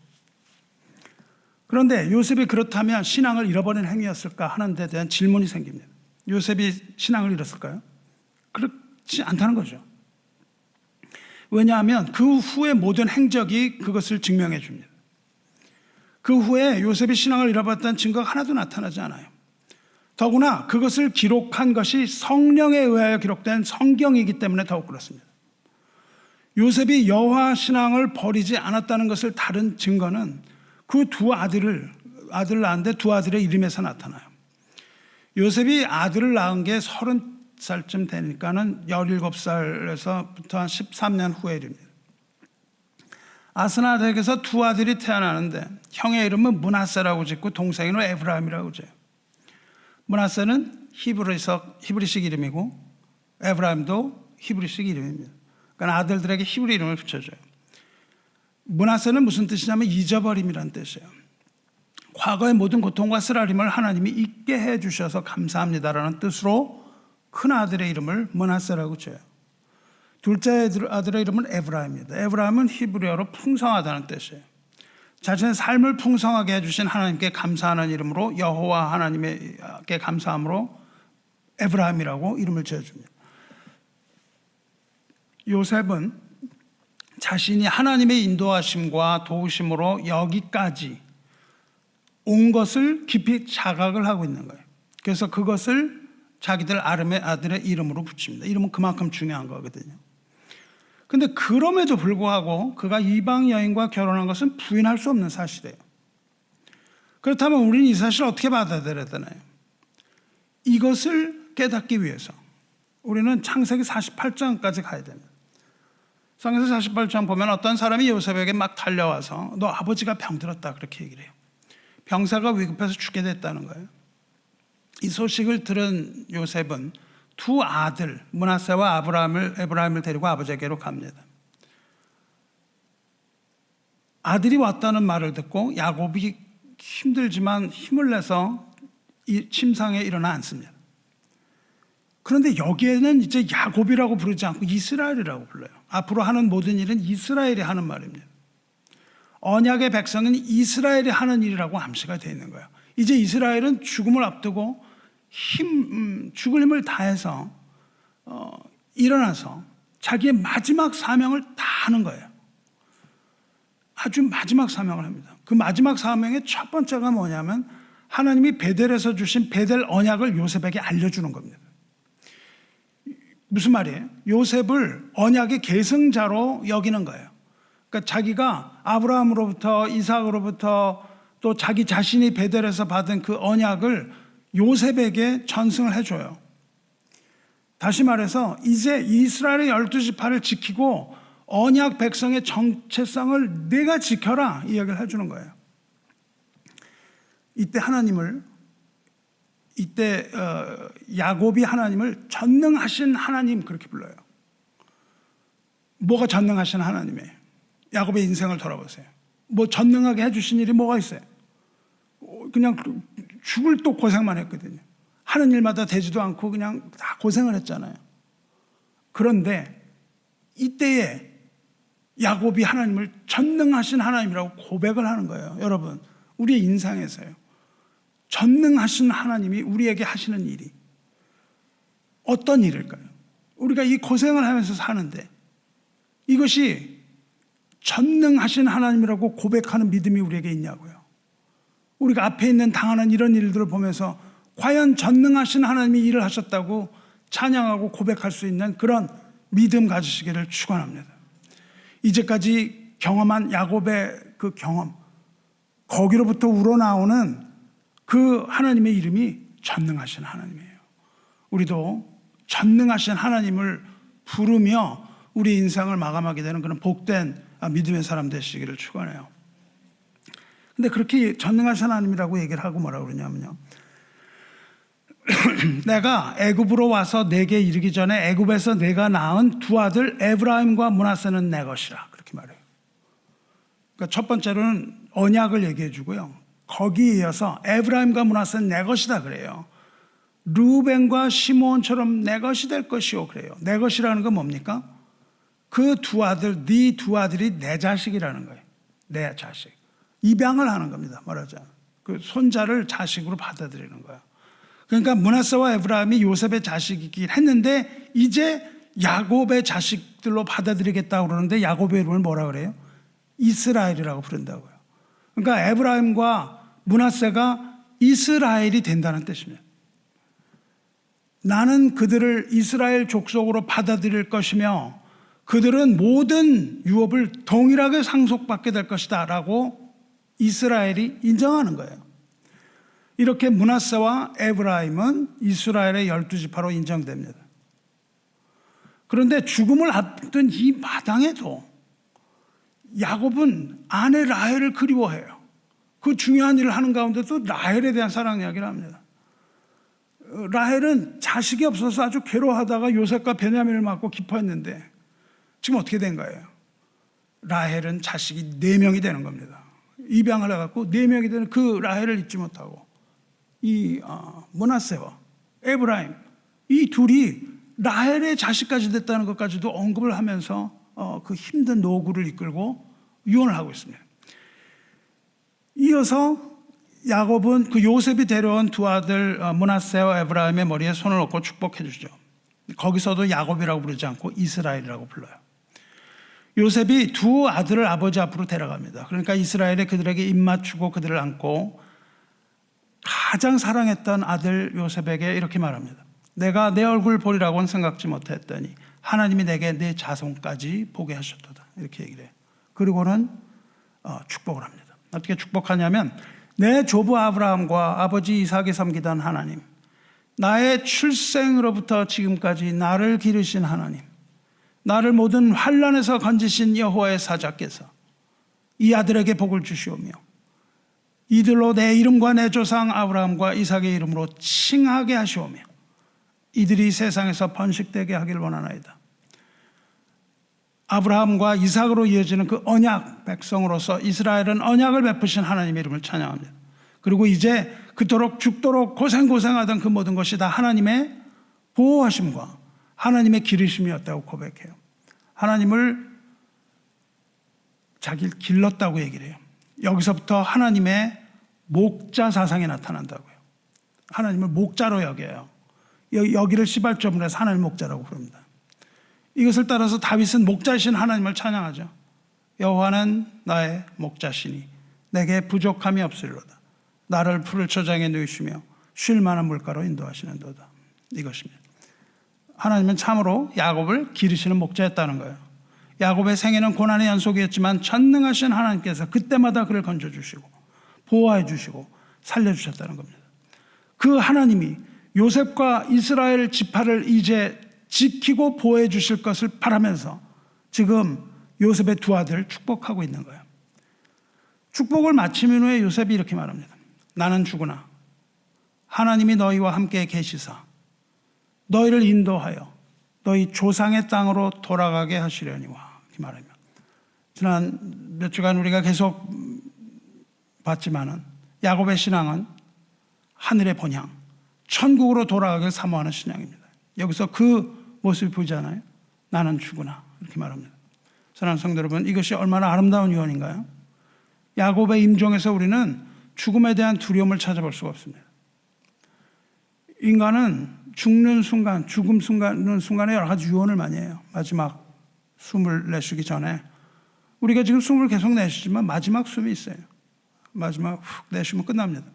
그런데 요셉이 그렇다면 신앙을 잃어버린 행위였을까 하는 데 대한 질문이 생깁니다. 요셉이 신앙을 잃었을까요? 그렇지 않다는 거죠. 왜냐하면 그 후의 모든 행적이 그것을 증명해 줍니다. 그 후에 요셉이 신앙을 잃어버렸다는 증거가 하나도 나타나지 않아요. 더구나 그것을 기록한 것이 성령에 의하여 기록된 성경이기 때문에 더욱 그렇습니다. 요셉이 여호와 신앙을 버리지 않았다는 것을 다른 증거는 그 두 아들을 낳았는데 두 아들의 이름에서 나타나요. 요셉이 아들을 낳은 게 30살쯤 되니까는 17살에서부터 한 13년 후의 일입니다. 아스나덱에서 두 아들이 태어나는데 형의 이름은 므낫세라고 짓고 동생 이름은 에브라임이라고 지어요. 므낫세는 히브리식 이름이고 에브라임도 히브리식 이름입니다. 그러니까 아들들에게 히브리 이름을 붙여줘요. 므낫세는 무슨 뜻이냐면 잊어버림이라는 뜻이에요. 과거의 모든 고통과 쓰라림을 하나님이 잊게 해주셔서 감사합니다라는 뜻으로 큰 아들의 이름을 므낫세라고 지어요. 둘째 아들의 이름은 에브라임입니다. 에브라임은 히브리어로 풍성하다는 뜻이에요. 자신의 삶을 풍성하게 해주신 하나님께 감사하는 이름으로 여호와 하나님께 감사함으로 에브라임이라고 이름을 지어줍니다. 요셉은 자신이 하나님의 인도하심과 도우심으로 여기까지 온 것을 깊이 자각을 하고 있는 거예요. 그래서 그것을 자기들 아들의 이름으로 붙입니다. 이름은 그만큼 중요한 거거든요. 근데 그럼에도 불구하고 그가 이방 여인과 결혼한 것은 부인할 수 없는 사실이에요. 그렇다면 우리는 이 사실을 어떻게 받아들여야 되나요? 이것을 깨닫기 위해서 우리는 창세기 48장까지 가야 됩니다. 창세기 48장 보면 어떤 사람이 요셉에게 막 달려와서 너 아버지가 병들었다 그렇게 얘기를 해요. 병사가 위급해서 죽게 됐다는 거예요. 이 소식을 들은 요셉은 두 아들 므낫세와 에브라임을 데리고 아버지에게로 갑니다. 아들이 왔다는 말을 듣고 야곱이 힘들지만 힘을 내서 이 침상에 일어나 앉습니다. 그런데 여기에는 이제 야곱이라고 부르지 않고 이스라엘이라고 불러요. 앞으로 하는 모든 일은 이스라엘이 하는 말입니다. 언약의 백성은 이스라엘이 하는 일이라고 암시가 되어 있는 거예요. 이제 이스라엘은 죽음을 앞두고 죽을 힘을 다해서 일어나서 자기의 마지막 사명을 다 하는 거예요. 아주 마지막 사명을 합니다. 그 마지막 사명의 첫 번째가 뭐냐면 하나님이 베델에서 주신 베델 언약을 요셉에게 알려주는 겁니다. 무슨 말이에요? 요셉을 언약의 계승자로 여기는 거예요. 그러니까 자기가 아브라함으로부터 이삭으로부터 또 자기 자신이 베델에서 받은 그 언약을 요셉에게 전승을 해줘요. 다시 말해서 이제 이스라엘의 12지파를 지키고 언약 백성의 정체성을 내가 지켜라 이 이야기를 해주는 거예요. 이때 야곱이 하나님을 전능하신 하나님 그렇게 불러요. 뭐가 전능하신 하나님이에요? 야곱의 인생을 돌아보세요. 뭐 전능하게 해주신 일이 뭐가 있어요? 그냥 죽을 또 고생만 했거든요. 하는 일마다 되지도 않고 그냥 다 고생을 했잖아요. 그런데 이때에 야곱이 하나님을 전능하신 하나님이라고 고백을 하는 거예요. 여러분, 우리의 인상에서요. 전능하신 하나님이 우리에게 하시는 일이 어떤 일일까요? 우리가 이 고생을 하면서 사는데 이것이 전능하신 하나님이라고 고백하는 믿음이 우리에게 있냐고요. 우리가 앞에 있는 당하는 이런 일들을 보면서 과연 전능하신 하나님이 일을 하셨다고 찬양하고 고백할 수 있는 그런 믿음 가지시기를 축원합니다. 이제까지 경험한 야곱의 그 경험, 거기로부터 우러나오는 그 하나님의 이름이 전능하신 하나님이에요. 우리도 전능하신 하나님을 부르며 우리 인생을 마감하게 되는 그런 복된 믿음의 사람 되시기를 축원해요. 근데 그렇게 전능하신 하나님이라고 얘기를 하고 뭐라고 그러냐면요. 내가 애굽으로 와서 내게 이르기 전에 애굽에서 내가 낳은 두 아들 에브라임과 므낫세는 내 것이라 그렇게 말해요. 그러니까 첫 번째로는 언약을 얘기해 주고요. 거기에 이어서 에브라임과 므낫세는 내 것이다 그래요. 르우벤과 시므온처럼 내 것이 될 것이요 그래요. 내 것이라는 건 뭡니까? 그 두 아들, 네 두 아들이 내 자식이라는 거예요. 내 자식. 입양을 하는 겁니다. 말하자면 그 손자를 자식으로 받아들이는 거예요. 그러니까 므낫세와 에브라임이 요셉의 자식이긴 했는데 이제 야곱의 자식들로 받아들이겠다고 그러는데 야곱의 이름을 뭐라 그래요? 이스라엘이라고 부른다고요. 그러니까 에브라임과 므낫세가 이스라엘이 된다는 뜻입니다. 나는 그들을 이스라엘 족속으로 받아들일 것이며 그들은 모든 유업을 동일하게 상속받게 될 것이다 라고 이스라엘이 인정하는 거예요. 이렇게 므낫세와 에브라임은 이스라엘의 12지파로 인정됩니다. 그런데 죽음을 앞둔 이 마당에도 야곱은 아내 라헬을 그리워해요. 그 중요한 일을 하는 가운데도 라헬에 대한 사랑 이야기를 합니다. 라헬은 자식이 없어서 아주 괴로워하다가 요셉과 베냐민을 맡고 기뻐했는데 지금 어떻게 된 거예요? 라헬은 자식이 4명이 되는 겁니다. 입양을 해갖고 4명이 되는 그 라헬을 잊지 못하고 이 므낫세와 에브라임 이 둘이 라헬의 자식까지 됐다는 것까지도 언급을 하면서 그 힘든 노구를 이끌고 유언을 하고 있습니다. 이어서 야곱은 그 요셉이 데려온 두 아들 므낫세와 에브라임의 머리에 손을 얹고 축복해 주죠. 거기서도 야곱이라고 부르지 않고 이스라엘이라고 불러요. 요셉이 두 아들을 아버지 앞으로 데려갑니다. 그러니까 이스라엘이 그들에게 입 맞추고 그들을 안고 가장 사랑했던 아들 요셉에게 이렇게 말합니다. 내가 내 얼굴 보리라고는 생각지 못했더니 하나님이 내게 내 자손까지 보게 하셨도다. 이렇게 얘기를 해요. 그리고는 축복을 합니다. 어떻게 축복하냐면 내 조부 아브라함과 아버지 이삭이 섬기던 하나님, 나의 출생으로부터 지금까지 나를 기르신 하나님, 나를 모든 환난에서 건지신 여호와의 사자께서 이 아들에게 복을 주시오며 이들로 내 이름과 내 조상 아브라함과 이삭의 이름으로 칭하게 하시오며 이들이 세상에서 번식되게 하길 원하나이다. 아브라함과 이삭으로 이어지는 그 언약 백성으로서 이스라엘은 언약을 베푸신 하나님의 이름을 찬양합니다. 그리고 이제 그토록 죽도록 고생하던 그 모든 것이 다 하나님의 보호하심과 하나님의 기르심이었다고 고백해요. 하나님을 자기를 길렀다고 얘기를 해요. 여기서부터 하나님의 목자 사상이 나타난다고요. 하나님을 목자로 여겨요. 여기를 시발점으로 해서 하나님 목자라고 부릅니다. 이것을 따라서 다윗은 목자이신 하나님을 찬양하죠. 여호와는 나의 목자시니 내게 부족함이 없으리로다. 나를 푸를 초장에 누이시며 쉴 만한 물가로 인도하시는도다. 이것입니다. 하나님은 참으로 야곱을 기르시는 목자였다는 거예요. 야곱의 생애는 고난의 연속이었지만 전능하신 하나님께서 그때마다 그를 건져주시고 보호해 주시고 살려주셨다는 겁니다. 그 하나님이 요셉과 이스라엘 지파를 이제 지키고 보호해 주실 것을 바라면서 지금 요셉의 두 아들 축복하고 있는 거예요. 축복을 마친 후에 요셉이 이렇게 말합니다. 나는 죽으나 하나님이 너희와 함께 계시사 너희를 인도하여 너희 조상의 땅으로 돌아가게 하시려니와 이렇게 말합니다. 지난 몇 주간 우리가 계속 봤지만은 야곱의 신앙은 하늘의 본향, 천국으로 돌아가길 사모하는 신앙입니다. 여기서 그 모습이 보이잖아요. 나는 죽으나 이렇게 말합니다. 사랑하는 성도 여러분, 이것이 얼마나 아름다운 유언인가요? 야곱의 임종에서 우리는 죽음에 대한 두려움을 찾아볼 수가 없습니다. 인간은 죽는 순간, 죽음 순간에 여러 가지 유언을 많이 해요. 마지막 숨을 내쉬기 전에 우리가 지금 숨을 계속 내쉬지만 마지막 숨이 있어요. 마지막 훅 내쉬면 끝납니다.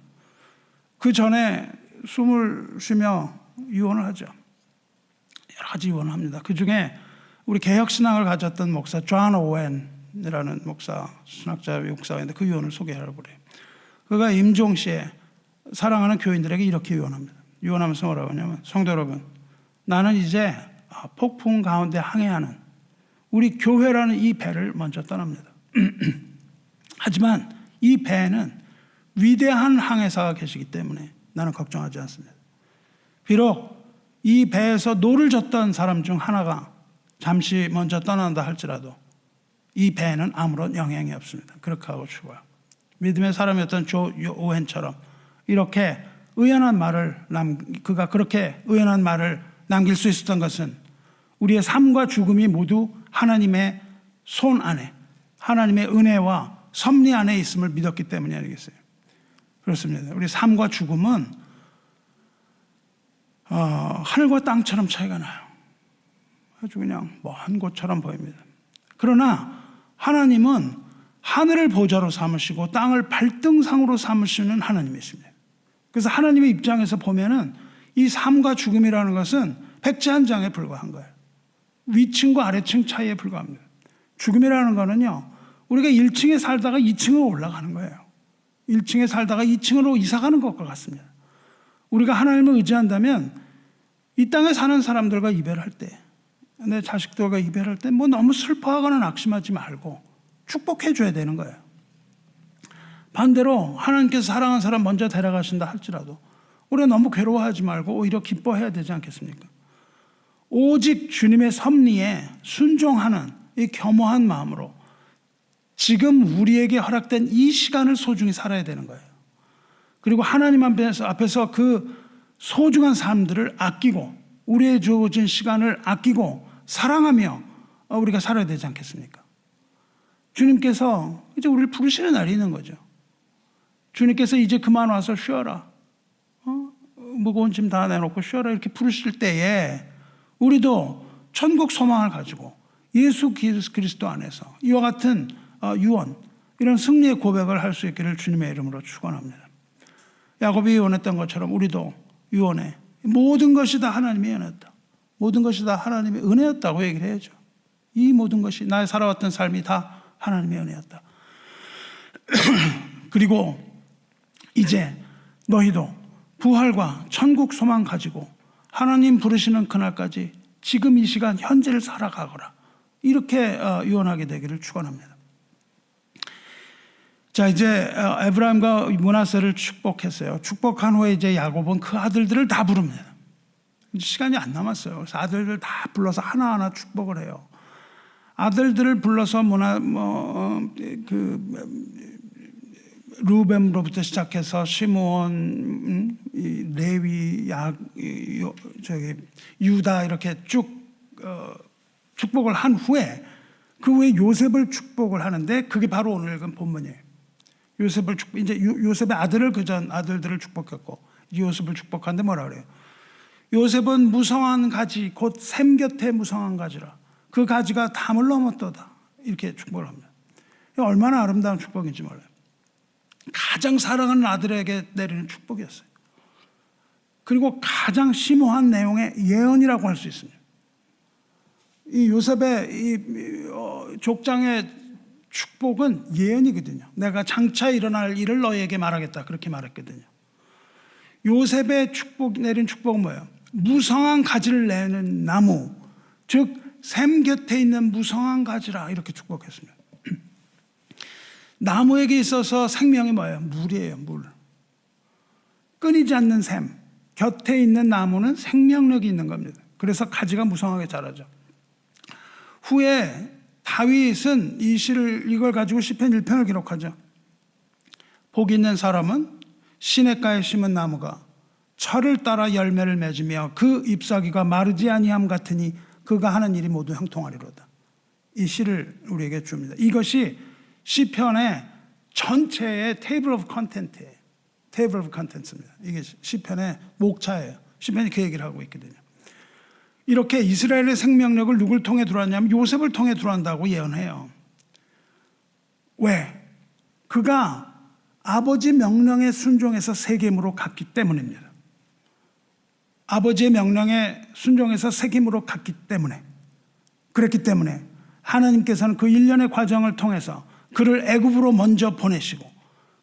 그 전에 숨을 쉬며 유언을 하죠. 여러 가지 유언을 합니다. 그 중에 우리 개혁신앙을 가졌던 목사 존 오웬이라는 목사, 신학자 목사가 있는데 그 유언을 소개하려고 그래요. 그가 임종 시에 사랑하는 교인들에게 이렇게 유언합니다. 유언하면서 뭐라고 하냐면, 성도 여러분, 나는 이제 폭풍 가운데 항해하는 우리 교회라는 이 배를 먼저 떠납니다. 하지만 이 배에는 위대한 항해사가 계시기 때문에 나는 걱정하지 않습니다. 비록 이 배에서 노를 젓던 사람 중 하나가 잠시 먼저 떠난다 할지라도 이 배에는 아무런 영향이 없습니다. 그렇게 하고 죽어요. 믿음의 사람이었던 조 오웬처럼 이렇게 그가 그렇게 의연한 말을 남길 수 있었던 것은 우리의 삶과 죽음이 모두 하나님의 손 안에, 하나님의 은혜와 섭리 안에 있음을 믿었기 때문이 아니겠어요? 그렇습니다. 우리 삶과 죽음은 하늘과 땅처럼 차이가 나요. 아주 그냥 먼 곳처럼 보입니다. 그러나 하나님은 하늘을 보좌로 삼으시고 땅을 발등상으로 삼으시는 하나님이십니다. 그래서 하나님의 입장에서 보면은 이 삶과 죽음이라는 것은 백지 한 장에 불과한 거예요. 위층과 아래층 차이에 불과합니다. 죽음이라는 거는요, 우리가 1층에 살다가 2층으로 올라가는 거예요. 1층에 살다가 2층으로 이사가는 것과 같습니다. 우리가 하나님을 의지한다면 이 땅에 사는 사람들과 이별할 때, 내 자식들과 이별할 때 뭐 너무 슬퍼하거나 낙심하지 말고 축복해 줘야 되는 거예요. 반대로 하나님께서 사랑하는 사람 먼저 데려가신다 할지라도 우리가 너무 괴로워하지 말고 오히려 기뻐해야 되지 않겠습니까? 오직 주님의 섭리에 순종하는 이 겸허한 마음으로 지금 우리에게 허락된 이 시간을 소중히 살아야 되는 거예요. 그리고 하나님 앞에서 그 소중한 삶들을 아끼고 우리의 주어진 시간을 아끼고 사랑하며 우리가 살아야 되지 않겠습니까? 주님께서 이제 우리를 부르시는 날이 있는 거죠. 주님께서 이제 그만 와서 쉬어라. 무거운 짐 다 내놓고 쉬어라. 이렇게 부르실 때에 우리도 천국 소망을 가지고 예수 그리스도 안에서 이와 같은 유언, 이런 승리의 고백을 할 수 있기를 주님의 이름으로 축원합니다. 야곱이 유언했던 것처럼 우리도 유언해. 모든 것이 다 하나님의 은혜였다. 모든 것이 다 하나님의 은혜였다고 얘기를 해야죠. 이 모든 것이 나의 살아왔던 삶이 다 하나님의 은혜였다. 그리고 이제 너희도 부활과 천국 소망 가지고 하나님 부르시는 그날까지 지금 이 시간 현재를 살아가거라. 이렇게 유언하게 되기를 축원합니다. 자, 이제 에브라임과 므낫세를 축복했어요. 축복한 후에 이제 야곱은 그 아들들을 다 부릅니다. 시간이 안 남았어요. 그래서 아들들 다 불러서 하나하나 축복을 해요. 아들들을 불러서 루벤으로부터 시작해서 시므온, 레위, 유다 이렇게 쭉 축복을 한 후에 그 후에 요셉을 축복을 하는데 그게 바로 오늘 읽은 본문이에요. 요셉을 이제 요셉의 아들을 그전 아들들을 축복했고 요셉을 축복하는데 뭐라 그래요? 요셉은 무성한 가지 곧 샘 곁에 무성한 가지라 그 가지가 담을 넘었도다 이렇게 축복을 합니다. 얼마나 아름다운 축복인지 몰라요. 가장 사랑하는 아들에게 내리는 축복이었어요. 그리고 가장 심오한 내용의 예언이라고 할 수 있습니다. 이 요셉의 족장의 축복은 예언이거든요. 내가 장차 일어날 일을 너희에게 말하겠다 그렇게 말했거든요. 요셉의 내린 축복은 뭐예요? 무성한 가지를 내는 나무, 즉 샘 곁에 있는 무성한 가지라 이렇게 축복했습니다. 나무에게 있어서 생명이 뭐예요? 물이에요. 물. 끊이지 않는 샘. 곁에 있는 나무는 생명력이 있는 겁니다. 그래서 가지가 무성하게 자라죠. 후에 다윗은 이걸 가지고 시편 1편을 기록하죠. 복 있는 사람은 시냇가에 심은 나무가 철을 따라 열매를 맺으며 그 잎사귀가 마르지 아니함 같으니 그가 하는 일이 모두 형통하리로다. 이 시를 우리에게 줍니다. 이것이 시편의 전체의 테이블 오브 컨텐츠예요. 테이블 오브 컨텐츠입니다. 이게 시편의 목차예요. 시편이 그 얘기를 하고 있거든요. 이렇게 이스라엘의 생명력을 누굴 통해 들어왔냐면 요셉을 통해 들어온다고 예언해요. 왜? 그가 아버지 명령에 순종해서 세겜으로 갔기 때문입니다. 아버지의 명령에 순종해서 세겜으로 갔기 때문에, 그랬기 때문에 하나님께서는 그 일련의 과정을 통해서 그를 애굽으로 먼저 보내시고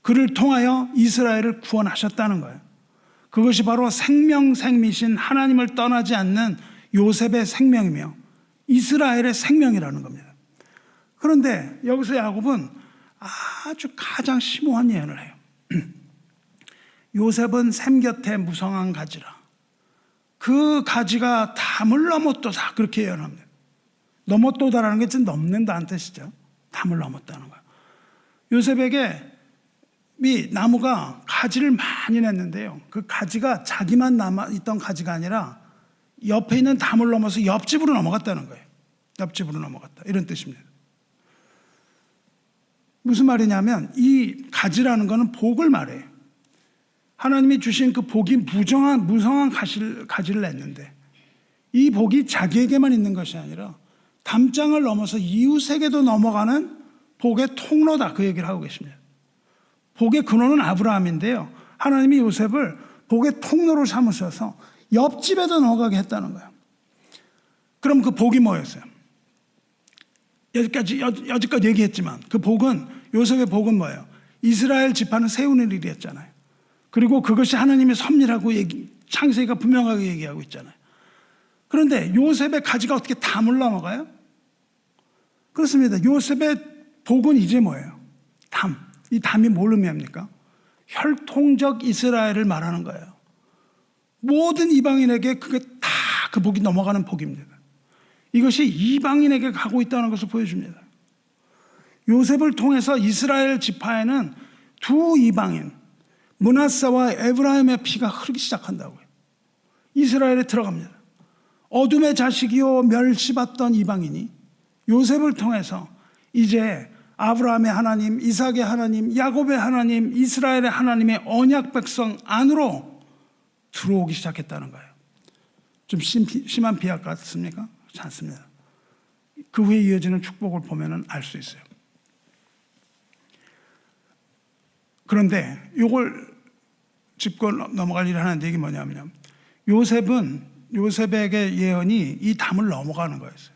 그를 통하여 이스라엘을 구원하셨다는 거예요. 그것이 바로 생명생미신 하나님을 떠나지 않는 요셉의 생명이며 이스라엘의 생명이라는 겁니다. 그런데 여기서 야곱은 아주 가장 심오한 예언을 해요. 요셉은 샘 곁에 무성한 가지라. 그 가지가 담을 넘었도다 그렇게 예언합니다. 넘었도다라는 게 넘는다는 뜻이죠. 담을 넘었다는 거예요. 요셉에게 이 나무가 가지를 많이 냈는데요. 그 가지가 자기만 남아있던 가지가 아니라 옆에 있는 담을 넘어서 옆집으로 넘어갔다는 거예요. 옆집으로 넘어갔다. 이런 뜻입니다. 무슨 말이냐면 이 가지라는 거는 복을 말해요. 하나님이 주신 그 복이 무성한 가지를 냈는데 이 복이 자기에게만 있는 것이 아니라 담장을 넘어서 이웃에게도 넘어가는 복의 통로다 그 얘기를 하고 계십니다. 복의 근원은 아브라함인데요. 하나님이 요셉을 복의 통로로 삼으셔서 옆집에도 넘어가게 했다는 거예요. 그럼 그 복이 뭐였어요? 여지까지 얘기했지만 그 복은, 요셉의 복은 뭐예요? 이스라엘 지파는 세우는 일이었잖아요. 그리고 그것이 하나님의 섭리라고 창세기가 분명하게 얘기하고 있잖아요. 그런데 요셉의 가지가 어떻게 담을 넘어가요? 그렇습니다. 요셉의 복은 이제 뭐예요? 담. 이 담이 뭘 의미합니까? 혈통적 이스라엘을 말하는 거예요. 모든 이방인에게 그게 다 그 복이 넘어가는 복입니다. 이것이 이방인에게 가고 있다는 것을 보여줍니다. 요셉을 통해서 이스라엘 지파에는 두 이방인, 므낫세와 에브라임의 피가 흐르기 시작한다고요. 이스라엘에 들어갑니다. 어둠의 자식이요 멸시받던 이방인이 요셉을 통해서 이제 아브라함의 하나님, 이삭의 하나님, 야곱의 하나님, 이스라엘의 하나님의 언약 백성 안으로 들어오기 시작했다는 거예요. 좀 심한 비약 같습니까? 그렇지 않습니다. 그 후에 이어지는 축복을 보면 알 수 있어요. 그런데 이걸 짚고 넘어갈 일을 하는데 이게 뭐냐면 요셉에게 예언이 이 담을 넘어가는 거였어요.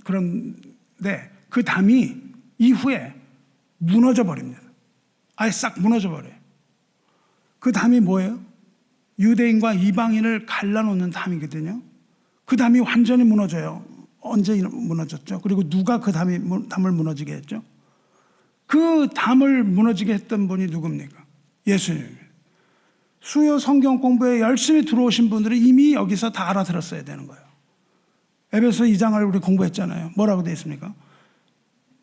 그런데 그 담이 이후에 무너져 버립니다. 아예 싹 무너져 버려요. 그 담이 뭐예요? 유대인과 이방인을 갈라놓는 담이거든요. 그 담이 완전히 무너져요. 언제 무너졌죠? 그리고 누가 그 담을 무너지게 했죠? 그 담을 무너지게 했던 분이 누굽니까? 예수님입니다. 수요 성경 공부에 열심히 들어오신 분들은 이미 여기서 다 알아들었어야 되는 거예요. 에베소 2장을 우리 공부했잖아요. 뭐라고 되어 있습니까?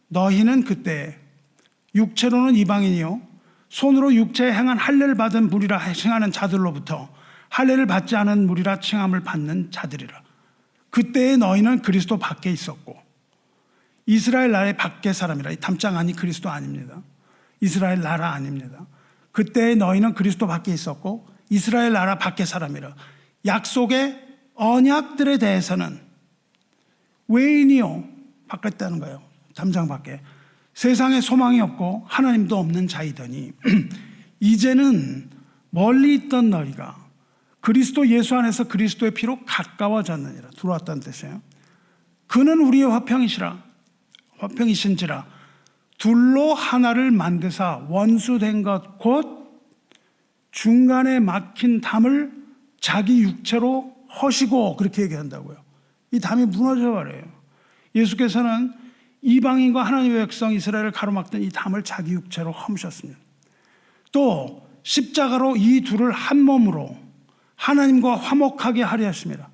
너희는 그때 육체로는 이방인이요 손으로 육체에 행한 할례를 받은 무리라 칭하는 자들로부터 할례를 받지 않은 무리라 칭함을 받는 자들이라. 그때의 너희는 그리스도 밖에 있었고 이스라엘 나라의 밖의 사람이라. 이 담장 아니 그리스도 아닙니다. 이스라엘 나라 아닙니다. 그때의 너희는 그리스도 밖에 있었고 이스라엘 나라 밖의 사람이라. 약속의 언약들에 대해서는 외인이요 밖에 있다는 거예요. 담장 밖에. 세상에 소망이 없고 하나님도 없는 자이더니 이제는 멀리 있던 너희가 그리스도 예수 안에서 그리스도의 피로 가까워졌느니라. 들어왔다는 뜻이에요. 그는 우리의 화평이신지라 둘로 하나를 만드사 원수된 것 곧 중간에 막힌 담을 자기 육체로 허시고, 그렇게 얘기한다고요. 이 담이 무너져 버려요. 예수께서는 이방인과 하나님의 백성 이스라엘을 가로막던 이 담을 자기 육체로 허무셨습니다. 또 십자가로 이 둘을 한 몸으로 하나님과 화목하게 하려 하십니다.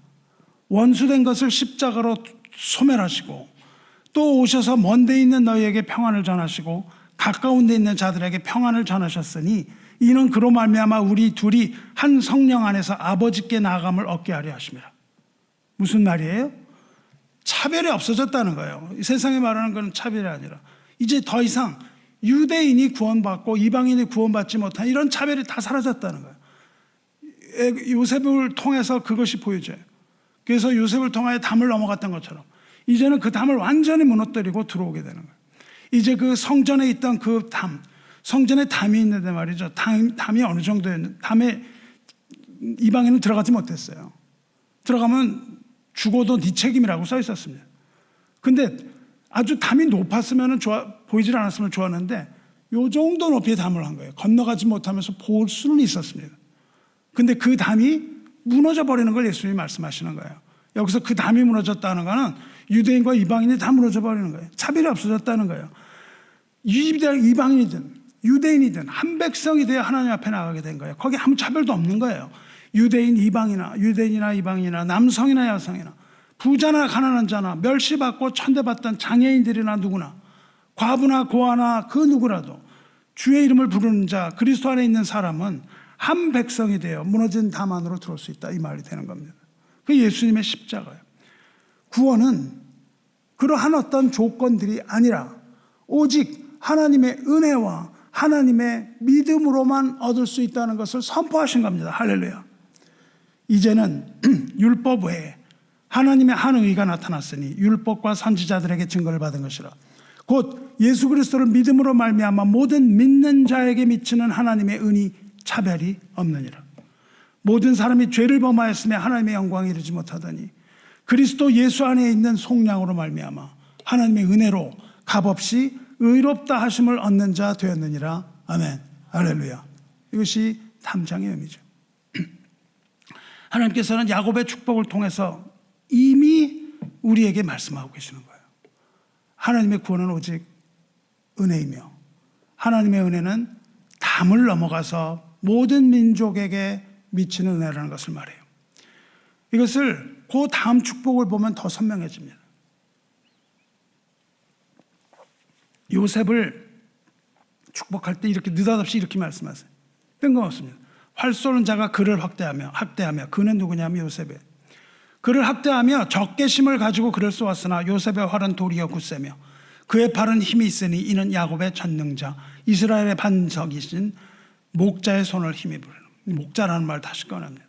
원수된 것을 십자가로 소멸하시고 또 오셔서 먼 데 있는 너희에게 평안을 전하시고 가까운 데 있는 자들에게 평안을 전하셨으니 이는 그로 말미암아 우리 둘이 한 성령 안에서 아버지께 나아감을 얻게 하려 하십니다. 무슨 말이에요? 차별이 없어졌다는 거예요. 세상에 말하는 건 차별이 아니라 이제 더 이상 유대인이 구원받고 이방인이 구원받지 못한 이런 차별이 다 사라졌다는 거예요. 요셉을 통해서 그것이 보여져요. 그래서 요셉을 통하여 담을 넘어갔던 것처럼 이제는 그 담을 완전히 무너뜨리고 들어오게 되는 거예요. 이제 그 성전에 있던 그 담, 성전에 담이 있는데 말이죠. 담이 어느 정도였는데 담에 이방인은 들어가지 못했어요. 들어가면 죽어도 네 책임이라고 써 있었습니다. 근데 아주 담이 높았으면 보이질 않았으면 좋았는데 요 정도 높이의 담을 한 거예요. 건너가지 못하면서 볼 수는 있었습니다. 근데 그 담이 무너져 버리는 걸 예수님이 말씀하시는 거예요. 여기서 그 담이 무너졌다는 거는 유대인과 이방인이 다 무너져 버리는 거예요. 차별이 없어졌다는 거예요. 이방인이든 유대인이든 한 백성이 되어 하나님 앞에 나가게 된 거예요. 거기 아무 차별도 없는 거예요. 유대인이나 이방인이나 남성이나 여성이나 부자나 가난한 자나 멸시받고 천대받던 장애인들이나 누구나 과부나 고아나 그 누구라도 주의 이름을 부르는 자 그리스도 안에 있는 사람은 한 백성이 되어 무너진 담 안으로 들어올 수 있다, 이 말이 되는 겁니다. 그게 예수님의 십자가예요. 구원은 그러한 어떤 조건들이 아니라 오직 하나님의 은혜와 하나님의 믿음으로만 얻을 수 있다는 것을 선포하신 겁니다. 할렐루야. 이제는 율법 외에 하나님의 한 의가 나타났으니 율법과 선지자들에게 증거를 받은 것이라. 곧 예수 그리스도를 믿음으로 말미암아 모든 믿는 자에게 미치는 하나님의 은이 차별이 없느니라. 모든 사람이 죄를 범하였으며 하나님의 영광에 이르지 못하더니 그리스도 예수 안에 있는 속량으로 말미암아 하나님의 은혜로 값없이 의롭다 하심을 얻는 자 되었느니라. 아멘. 할렐루야. 이것이 3장의 의미죠. 하나님께서는 야곱의 축복을 통해서 이미 우리에게 말씀하고 계시는 거예요. 하나님의 구원은 오직 은혜이며 하나님의 은혜는 담을 넘어가서 모든 민족에게 미치는 은혜라는 것을 말해요. 이것을 그 다음 축복을 보면 더 선명해집니다. 요셉을 축복할 때 이렇게 느닷없이 이렇게 말씀하세요. 뜬금없습니다. 활 쏘는 자가 그를 학대하며 그는 누구냐면 요셉이에요. 그를 학대하며 적개심을 가지고 그를 쏘았으나 요셉의 활은 도리어 굳세며 그의 팔은 힘이 있으니 이는 야곱의 전능자 이스라엘의 반석이신 목자의 손을 힘입으려. 목자라는 말 다시 꺼냅니다.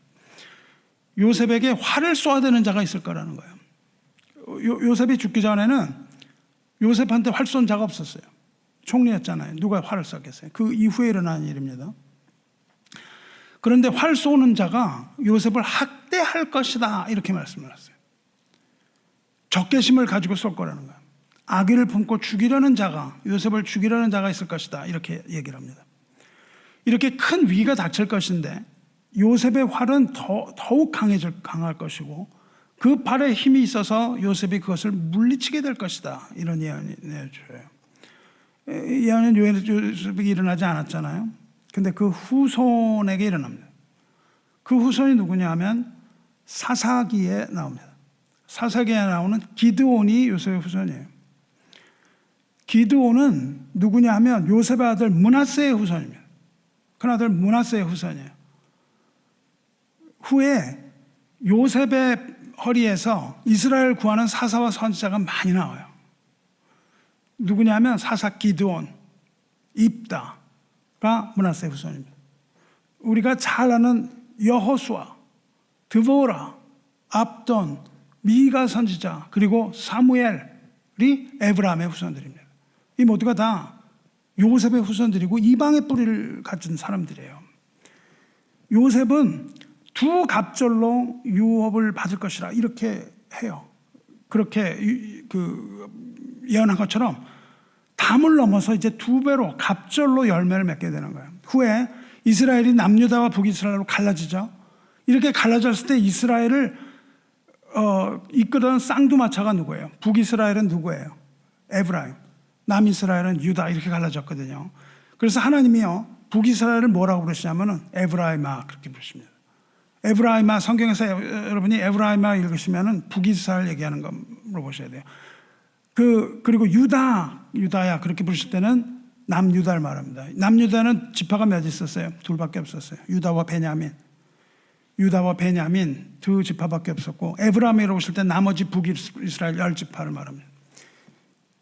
요셉에게 활을 쏘아야 되는 자가 있을 거라는 거예요. 요셉이 죽기 전에는 요셉한테 활 쏜 자가 없었어요. 총리였잖아요. 누가 활을 쐈겠어요? 그 이후에 일어난 일입니다. 그런데 활 쏘는 자가 요셉을 학대할 것이다 이렇게 말씀을 했어요. 적개심을 가지고 쏠 거라는 거예요. 악의를 품고 죽이려는 자가, 요셉을 죽이려는 자가 있을 것이다 이렇게 얘기를 합니다. 이렇게 큰 위기가 닥칠 것인데 요셉의 활은 더욱 강할 것이고 그 팔에 힘이 있어서 요셉이 그것을 물리치게 될 것이다 이런 예언이 내줘요. 예언은 요셉에게 일어나지 않았잖아요. 근데 그 후손에게 일어납니다. 그 후손이 누구냐 하면 사사기에 나옵니다. 사사기에 나오는 기드온이 요셉의 후손이에요. 기드온은 누구냐 하면 요셉의 아들 므낫세의 후손입니다. 큰 아들 므낫세의 후손이에요. 후에 요셉의 허리에서 이스라엘 구하는 사사와 선지자가 많이 나와요. 누구냐면 사사 기드온, 입다가 므낫세의 후손입니다. 우리가 잘 아는 여호수아, 드보라, 압돈, 미가 선지자 그리고 사무엘이 에브라임의 후손들입니다. 이 모두가 다 요셉의 후손들이고 이방의 뿌리를 가진 사람들이에요. 요셉은 두 갑절로 유업을 받을 것이라 이렇게 해요. 그렇게 예언한 것처럼 담을 넘어서 이제 두 배로 갑절로 열매를 맺게 되는 거예요. 후에 이스라엘이 남유다와 북이스라엘로 갈라지죠. 이렇게 갈라졌을 때 이스라엘을 이끄던 쌍두마차가 누구예요? 북이스라엘은 누구예요? 에브라임. 남이스라엘은 유다 이렇게 갈라졌거든요. 그래서 하나님이요 북이스라엘을 뭐라고 부르시냐면은 에브라임아 그렇게 부르십니다. 에브라임아 성경에서 여러분이 에브라임아 읽으시면은 북이스라엘 얘기하는 걸로 보셔야 돼요. 그리고 유다야 그렇게 부르실 때는 남유다를 말합니다. 남유다는 지파가 몇 있었어요? 둘밖에 없었어요. 유다와 베냐민 두 지파밖에 없었고 에브라임이라고 하실 때 나머지 북이스라엘 10지파를 말합니다.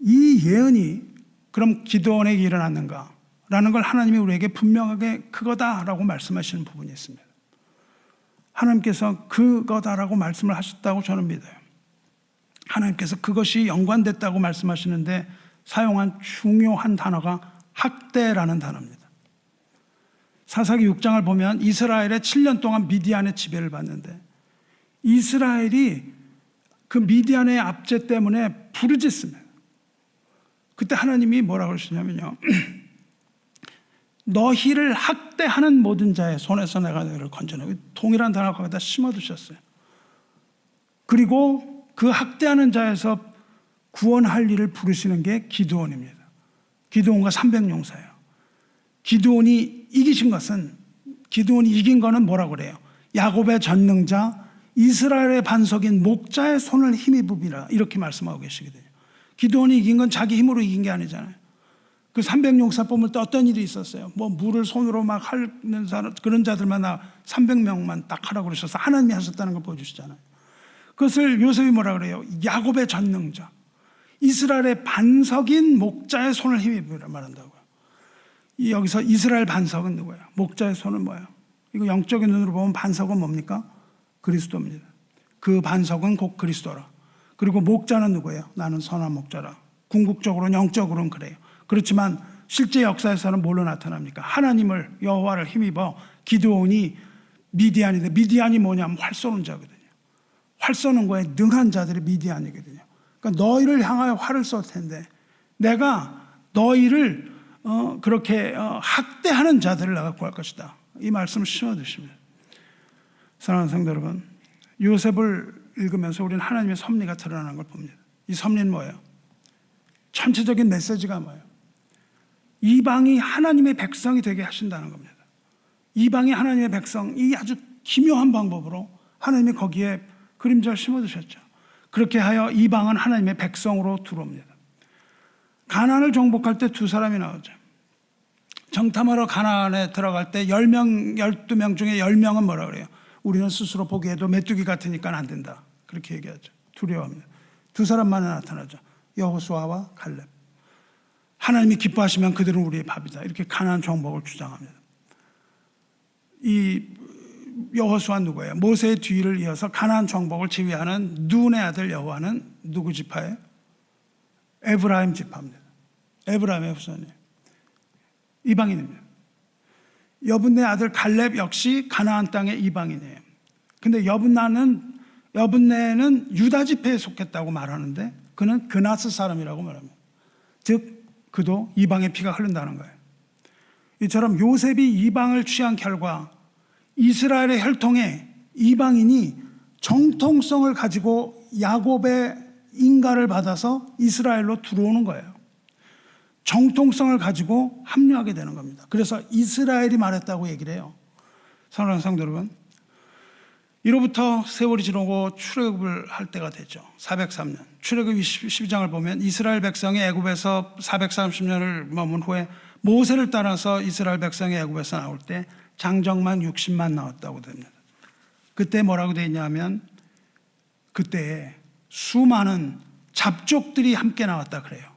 이 예언이 그럼 기드온에게 일어났는가라는 걸 하나님이 우리에게 분명하게 그거다라고 말씀하시는 부분이 있습니다. 하나님께서 그거다라고 말씀을 하셨다고 저는 믿어요. 하나님께서 그것이 연관됐다고 말씀하시는데 사용한 중요한 단어가 학대라는 단어입니다. 사사기 6장을 보면 이스라엘의 7년 동안 미디안의 지배를 받는데 이스라엘이 그 미디안의 압제 때문에 부르짖습니다. 그때 하나님이 뭐라고 그러시냐면요. 너희를 학대하는 모든 자의 손에서 내가 너희를 건져내. 동일한 단어가 거기다 심어두셨어요. 그리고 그 학대하는 자에서 구원할 일을 부르시는 게 기드온입니다. 기드온과 300용사예요. 기드온이 이긴 거는 뭐라고 그래요? 야곱의 전능자 이스라엘의 반석인 목자의 손을 힘입으리라 이렇게 말씀하고 계시거든요. 기드온이 이긴 건 자기 힘으로 이긴 게 아니잖아요. 그 300용사 뽑을 때 어떤 일이 있었어요? 뭐 물을 손으로 막 하는 사람 그런 자들만 300명만 딱 하라고 그러셔서 하나님이 하셨다는 걸 보여주시잖아요. 그것을 요셉이 뭐라 그래요? 야곱의 전능자 이스라엘의 반석인 목자의 손을 힘입으리라 말한다고요. 여기서 이스라엘 반석은 누구예요? 목자의 손은 뭐예요? 이거 영적인 눈으로 보면 반석은 뭡니까? 그리스도입니다. 그 반석은 곧 그리스도라. 그리고 목자는 누구예요? 나는 선한 목자라. 궁극적으로는 영적으로는 그래요. 그렇지만 실제 역사에서는 뭘로 나타납니까? 하나님을 여호와를 힘입어 기드온이 미디안인데 미디안이 뭐냐면 활 쏘는 자거든요. 활 쏘는 거에 능한 자들이 미디안이거든요. 그러니까 너희를 향하여 활을 쏠 텐데 내가 너희를 그렇게 학대하는 자들을 내가 구할 것이다. 이 말씀을 심어두십니다. 사랑하는 성도 여러분, 요셉을 읽으면서 우리는 하나님의 섭리가 드러나는 걸 봅니다. 이 섭리는 뭐예요? 전체적인 메시지가 뭐예요? 이방이 하나님의 백성이 되게 하신다는 겁니다. 이방이 하나님의 백성, 이 아주 기묘한 방법으로 하나님이 거기에 그림자를 심어두셨죠. 그렇게 하여 이방은 하나님의 백성으로 들어옵니다. 가나안을 정복할 때 두 사람이 나오죠. 정탐하러 가나안에 들어갈 때 10명, 12명 중에 10명은 뭐라 그래요? 우리는 스스로 보기에도 메뚜기 같으니까 안 된다. 그렇게 얘기하죠. 두려워합니다. 두 사람만 나타나죠. 여호수아와 갈렙. 하나님이 기뻐하시면 그들은 우리의 밥이다. 이렇게 가나안 정복을 주장합니다. 이 여호수아 누구예요? 모세의 뒤를 이어서 가나안 정복을 지휘하는 눈의 아들 여호와는 누구 지파예요? 에브라임 지파입니다. 에브라임의 후손이에요. 이방인입니다. 여분네 아들 갈렙 역시 가나안 땅의 이방인이에요. 근데 여분네는 유다 지파에 속했다고 말하는데 그는 그나스 사람이라고 말합니다. 즉 그도 이방의 피가 흐른다는 거예요. 이처럼 요셉이 이방을 취한 결과 이스라엘의 혈통에 이방인이 정통성을 가지고 야곱의 인가를 받아서 이스라엘로 들어오는 거예요. 정통성을 가지고 합류하게 되는 겁니다. 그래서 이스라엘이 말했다고 얘기를 해요. 사랑하는 성도 여러분, 이로부터 세월이 지나고 출애굽을 할 때가 되죠. 403년. 출애굽 12장을 보면 이스라엘 백성이 애굽에서 430년을 머문 후에 모세를 따라서 이스라엘 백성이 애굽에서 나올 때 장정만 60만 나왔다고 됩니다. 그때 뭐라고 되어 있냐면 그때 수많은 잡족들이 함께 나왔다 그래요.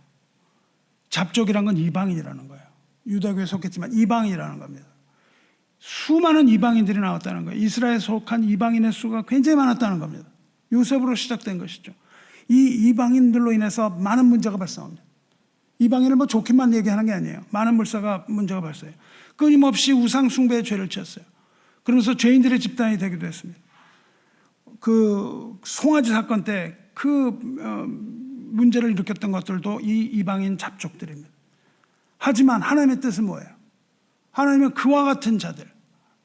잡족이란 건 이방인이라는 거예요. 유다교에 속했지만 이방인이라는 겁니다. 수많은 이방인들이 나왔다는 거예요. 이스라엘에 속한 이방인의 수가 굉장히 많았다는 겁니다. 요셉으로 시작된 것이죠. 이 이방인들로 인해서 많은 문제가 발생합니다. 이방인을 뭐 좋게만 얘기하는 게 아니에요. 많은 문제가 발생해요. 끊임없이 우상 숭배의 죄를 지었어요. 그러면서 죄인들의 집단이 되기도 했습니다. 그 송아지 사건 때 문제를 일으켰던 것들도 이 이방인 잡족들입니다. 하지만 하나님의 뜻은 뭐예요? 하나님은 그와 같은 자들,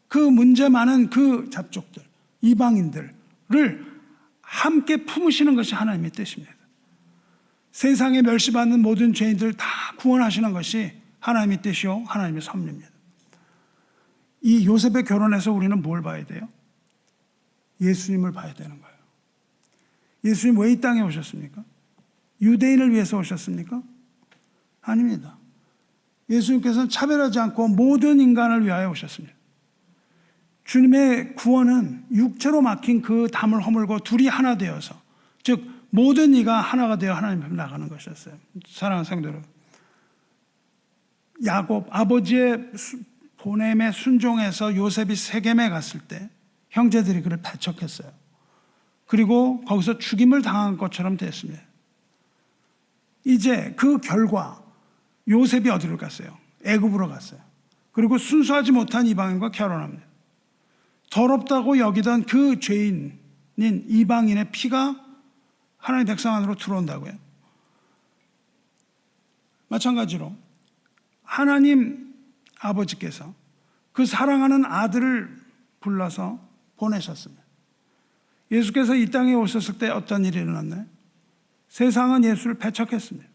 그 문제 많은 그 잡족들, 이방인들을 함께 품으시는 것이 하나님의 뜻입니다. 세상에 멸시받는 모든 죄인들 다 구원하시는 것이 하나님의 뜻이요 하나님의 섭리입니다. 이 요셉의 결혼에서 우리는 뭘 봐야 돼요? 예수님을 봐야 되는 거예요. 예수님 왜 이 땅에 오셨습니까? 유대인을 위해서 오셨습니까? 아닙니다. 예수님께서는 차별하지 않고 모든 인간을 위하여 오셨습니다. 주님의 구원은 육체로 막힌 그 담을 허물고 둘이 하나 되어서, 즉 모든 이가 하나가 되어 하나님 앞에 나가는 것이었어요. 사랑하는 성도 여러분, 야곱 아버지의 보냄에 순종해서 요셉이 세겜에 갔을 때 형제들이 그를 배척했어요. 그리고 거기서 죽임을 당한 것처럼 됐습니다. 이제 그 결과 요셉이 어디로 갔어요? 애굽으로 갔어요. 그리고 순수하지 못한 이방인과 결혼합니다. 더럽다고 여기던 그 죄인인 이방인의 피가 하나님의 백성 안으로 들어온다고요. 마찬가지로 하나님 아버지께서 그 사랑하는 아들을 불러서 보내셨습니다. 예수께서 이 땅에 오셨을 때 어떤 일이 일어났나요? 세상은 예수를 배척했습니다.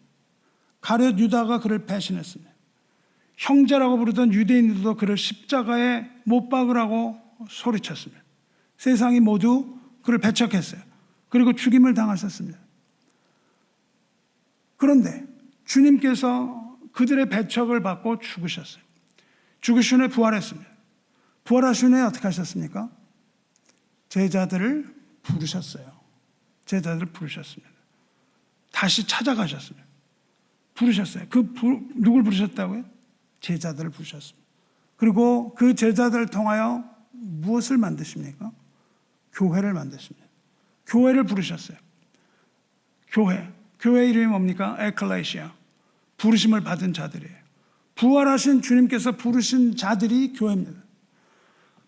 가룟 유다가 그를 배신했습니다. 형제라고 부르던 유대인들도 그를 십자가에 못 박으라고 소리쳤습니다. 세상이 모두 그를 배척했어요. 그리고 죽임을 당하셨습니다. 그런데 주님께서 그들의 배척을 받고 죽으셨어요. 죽으신 후에 부활했습니다. 부활하신 후에 어떻게 하셨습니까? 제자들을 부르셨어요. 제자들을 부르셨습니다. 다시 찾아가셨습니다. 부르셨어요. 누굴 부르셨다고요? 제자들을 부르셨습니다. 그리고 그 제자들을 통하여 무엇을 만드십니까? 교회를 만드십니다. 교회를 부르셨어요. 교회 이름이 뭡니까? 에클레시아. 부르심을 받은 자들이에요. 부활하신 주님께서 부르신 자들이 교회입니다.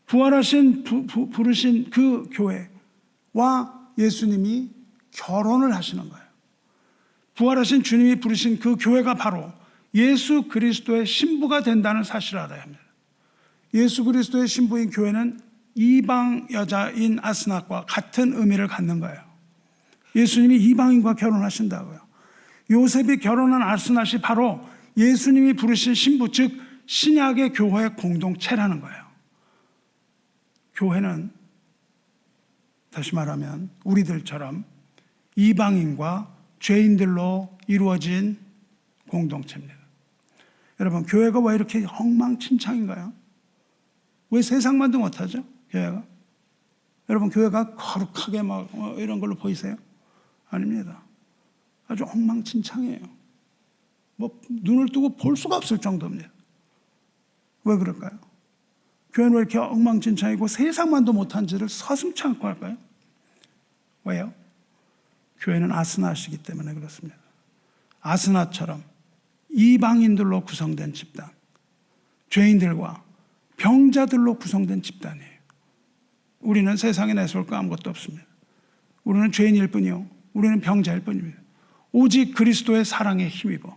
부활하신 부르신 그 교회와 예수님이 결혼을 하시는 거예요. 부활하신 주님이 부르신 그 교회가 바로 예수 그리스도의 신부가 된다는 사실을 알아야 합니다. 예수 그리스도의 신부인 교회는 이방 여자인 아스낫과 같은 의미를 갖는 거예요. 예수님이 이방인과 결혼하신다고요. 요셉이 결혼한 아스낫이 바로 예수님이 부르신 신부, 즉 신약의 교회의 공동체라는 거예요. 교회는 다시 말하면 우리들처럼 이방인과 죄인들로 이루어진 공동체입니다. 여러분, 교회가 왜 이렇게 엉망진창인가요? 왜 세상만도 못하죠? 교회가? 여러분, 교회가 거룩하게 막 이런 걸로 보이세요? 아닙니다. 아주 엉망진창이에요. 뭐 눈을 뜨고 볼 수가 없을 정도입니다. 왜 그럴까요? 교회는 왜 이렇게 엉망진창이고 세상만도 못한 짓을 서슴지 않고 할까요? 왜요? 교회는 아스낫이기 때문에 그렇습니다. 아스낫처럼 이방인들로 구성된 집단, 죄인들과 병자들로 구성된 집단이에요. 우리는 세상에 내세울 거 아무것도 없습니다. 우리는 죄인일 뿐이요, 우리는 병자일 뿐입니다. 오직 그리스도의 사랑에 힘입어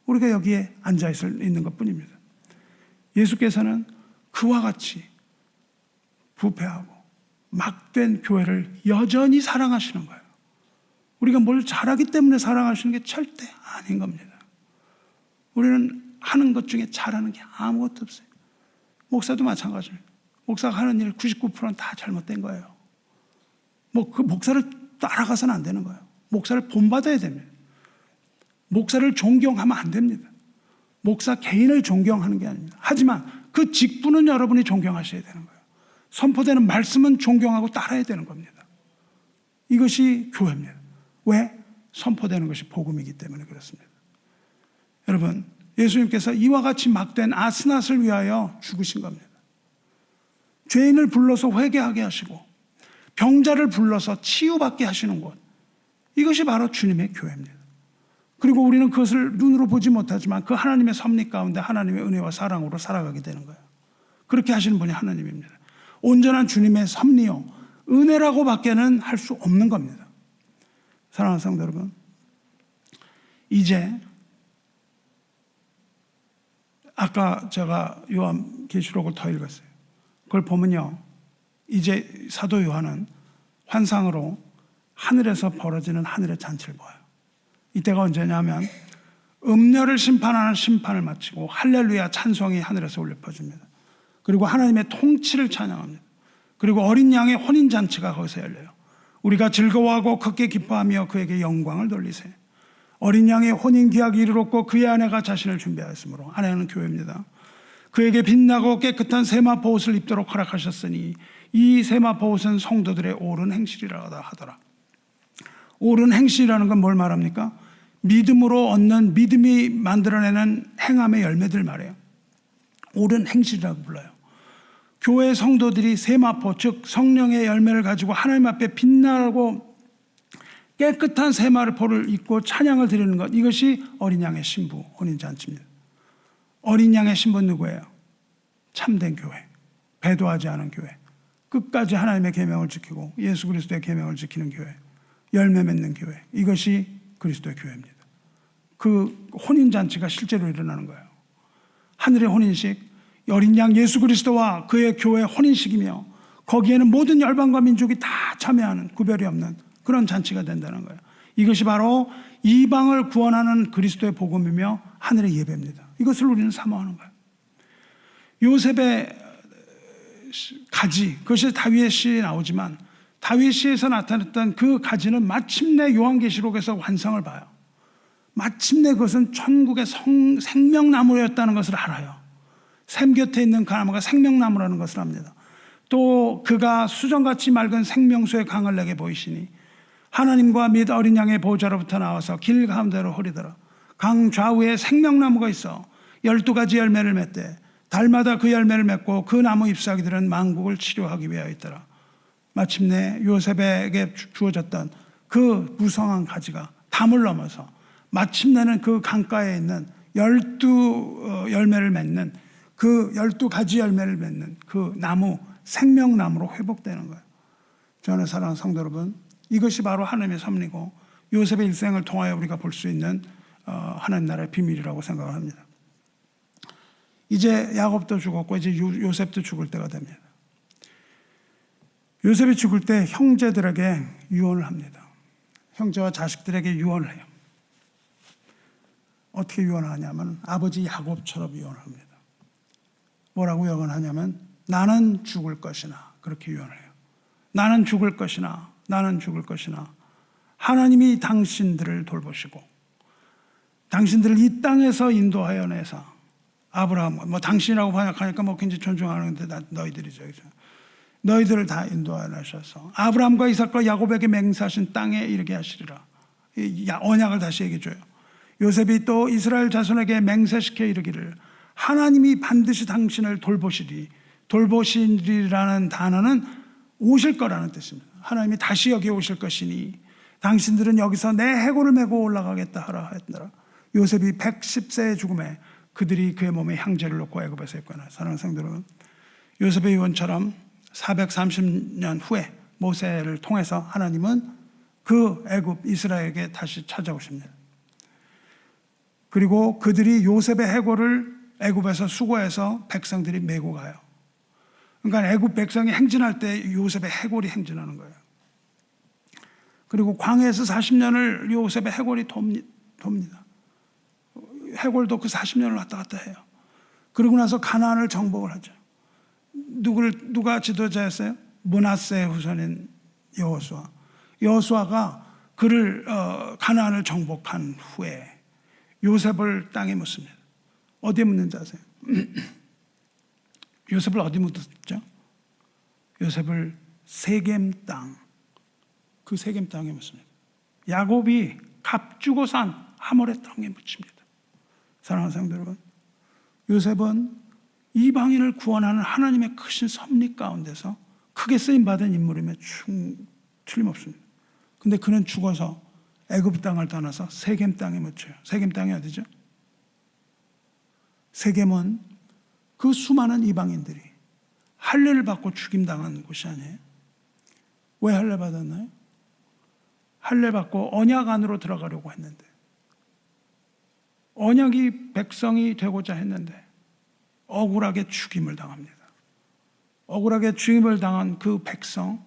우리가 여기에 앉아 있는 것뿐입니다. 예수께서는 그와 같이 부패하고 막된 교회를 여전히 사랑하시는 거예요. 우리가 뭘 잘하기 때문에 사랑하시는 게 절대 아닌 겁니다. 우리는 하는 것 중에 잘하는 게 아무것도 없어요. 목사도 마찬가지입니다. 목사가 하는 일 99%는 다 잘못된 거예요. 뭐 그 목사를 따라가서는 안 되는 거예요. 목사를 본받아야 됩니다. 목사를 존경하면 안 됩니다. 목사 개인을 존경하는 게 아닙니다. 하지만 그 직분은 여러분이 존경하셔야 되는 거예요. 선포되는 말씀은 존경하고 따라야 되는 겁니다. 이것이 교회입니다. 왜? 선포되는 것이 복음이기 때문에 그렇습니다. 여러분, 예수님께서 이와 같이 막된 아스낫을 위하여 죽으신 겁니다. 죄인을 불러서 회개하게 하시고 병자를 불러서 치유받게 하시는 곳, 이것이 바로 주님의 교회입니다. 그리고 우리는 그것을 눈으로 보지 못하지만 그 하나님의 섭리 가운데 하나님의 은혜와 사랑으로 살아가게 되는 거예요. 그렇게 하시는 분이 하나님입니다. 온전한 주님의 섭리요, 은혜라고 밖에는 할 수 없는 겁니다. 사랑하는 성도 여러분, 이제 아까 제가 요한계시록을 더 읽었어요. 그걸 보면요, 이제 사도 요한은 환상으로 하늘에서 벌어지는 하늘의 잔치를 보아요. 이때가 언제냐면 음녀를 심판하는 심판을 마치고 할렐루야 찬송이 하늘에서 울려 퍼집니다. 그리고 하나님의 통치를 찬양합니다. 그리고 어린 양의 혼인잔치가 거기서 열려요. 우리가 즐거워하고 크게 기뻐하며 그에게 영광을 돌리세. 어린 양의 혼인 기약이 이르렀고 그의 아내가 자신을 준비하였으므로, 아내는 교회입니다. 그에게 빛나고 깨끗한 세마포 옷을 입도록 허락하셨으니 이 세마포 옷은 성도들의 옳은 행실이라 하더라. 옳은 행실이라는 건 뭘 말합니까? 믿음으로 얻는, 믿음이 만들어내는 행함의 열매들 말이에요. 옳은 행실이라고 불러요. 교회 성도들이 세마포, 즉 성령의 열매를 가지고 하나님 앞에 빛나고 깨끗한 세마포를 입고 찬양을 드리는 것, 이것이 어린 양의 신부, 혼인잔치입니다. 어린 양의 신부는 누구예요? 참된 교회, 배도하지 않은 교회, 끝까지 하나님의 계명을 지키고 예수 그리스도의 계명을 지키는 교회, 열매 맺는 교회, 이것이 그리스도의 교회입니다. 그 혼인잔치가 실제로 일어나는 거예요. 하늘의 혼인식, 어린 양 예수 그리스도와 그의 교회 혼인식이며 거기에는 모든 열방과 민족이 다 참여하는, 구별이 없는 그런 잔치가 된다는 거예요. 이것이 바로 이방을 구원하는 그리스도의 복음이며 하늘의 예배입니다. 이것을 우리는 사모하는 거예요. 요셉의 가지, 그것이 다윗의 시에 나오지만 다윗 시에서 나타났던 그 가지는 마침내 요한계시록에서 완성을 봐요. 마침내 그것은 천국의 생명나무였다는 것을 알아요. 샘 곁에 있는 그 나무가 생명나무라는 것을 압니다. 또 그가 수정같이 맑은 생명수의 강을 내게 보이시니 하나님과 및 어린 양의 보좌로부터 나와서 길 가운데로 흐르더라. 강 좌우에 생명나무가 있어 12가지 열매를 맺되 달마다 그 열매를 맺고 그 나무 잎사귀들은 만국을 치료하기 위하여 있더라. 마침내 요셉에게 주어졌던 그 무성한 가지가 담을 넘어서 마침내는 그 강가에 있는 12열매를 맺는, 그 12가지 열매를 맺는 그 나무, 생명나무로 회복되는 거예요. 저는 사랑하는 성도 여러분, 이것이 바로 하나님의 섭리고 요셉의 일생을 통하여 우리가 볼 수 있는 하나님 나라의 비밀이라고 생각을 합니다. 이제 야곱도 죽었고 이제 요셉도 죽을 때가 됩니다. 요셉이 죽을 때 형제들에게 유언을 합니다. 형제와 자식들에게 유언을 해요. 어떻게 유언하냐면 아버지 야곱처럼 유언을 합니다. 뭐라고 유언하냐면 나는 죽을 것이나, 그렇게 유언을 해요. 나는 죽을 것이나, 나는 죽을 것이나 하나님이 당신들을 돌보시고 당신들을 이 땅에서 인도하여 내사, 아브라함, 당신이라고 번역하니까 굉장히 존중하는데 너희들이죠. 너희들을 다 인도하여 내셔서 아브라함과 이삭과 야곱에게 맹세하신 땅에 이르게 하시리라. 언약을 다시 얘기해 줘요. 요셉이 또 이스라엘 자손에게 맹세시켜 이르기를 하나님이 반드시 당신을 돌보시리라는 단어는 오실 거라는 뜻입니다. 하나님이 다시 여기 오실 것이니 당신들은 여기서 내 해골을 메고 올라가겠다 하라 했더라. 요셉이 110세의 죽음에 그들이 그의 몸에 향제를 놓고 애굽에서 입거나. 사랑하는 성도들은 요셉의 유언처럼 430년 후에 모세를 통해서 하나님은 그 애굽 이스라엘에게 다시 찾아오십니다. 그리고 그들이 요셉의 해골을 애굽에서 수거해서 백성들이 메고 가요. 그러니까 애굽 백성이 행진할 때 요셉의 해골이 행진하는 거예요. 그리고 광야에서 40년을 요셉의 해골이 돕니다. 해골도 그 40년을 왔다 갔다 해요. 그러고 나서 가나안을 정복을 하죠. 누가 지도자였어요? 므낫세의 후손인 여호수아. 여호수아가 그를 가나안을 정복한 후에 요셉을 땅에 묻습니다. 어디에 묻는지 아세요? 요셉을 어디 묻었죠? 요셉을 세겜 땅, 그 세겜 땅에 묻습니다. 야곱이 값주고 산 하몰의 땅에 묻힙니다. 사랑하는 성도 여러분, 요셉은 이방인을 구원하는 하나님의 크신 섭리 가운데서 크게 쓰임받은 인물이며 틀림없습니다. 근데 그는 죽어서 애굽 땅을 떠나서 세겜 땅에 묻혀요. 세겜 땅이 어디죠? 세겜은 그 수많은 이방인들이 할례를 받고 죽임당한 곳이 아니에요. 왜 할례 받았나요? 할례 받고 언약 안으로 들어가려고 했는데, 언약이 백성이 되고자 했는데 억울하게 죽임을 당합니다. 억울하게 죽임을 당한 그 백성,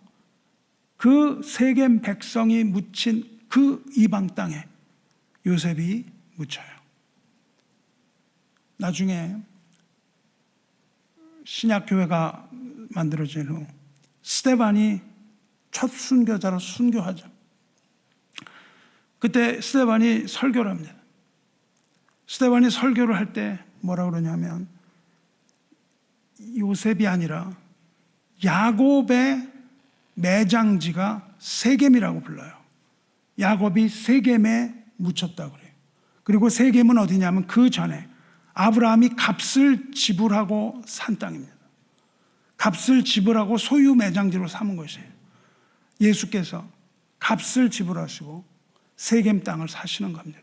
그 세겜 백성이 묻힌 그 이방 땅에 요셉이 묻혀요. 나중에 신약교회가 만들어진 후 스데반이 첫 순교자로 순교하죠. 그때 스데반이 설교를 합니다. 스데반이 설교를 할 때 뭐라고 그러냐면 요셉이 아니라 야곱의 매장지가 세겜이라고 불러요. 야곱이 세겜에 묻혔다고 그래요. 그리고 세겜은 어디냐면 그 전에 아브라함이 값을 지불하고 산 땅입니다. 값을 지불하고 소유 매장지로 삼은 것이에요. 예수께서 값을 지불하시고 세겜 땅을 사시는 겁니다.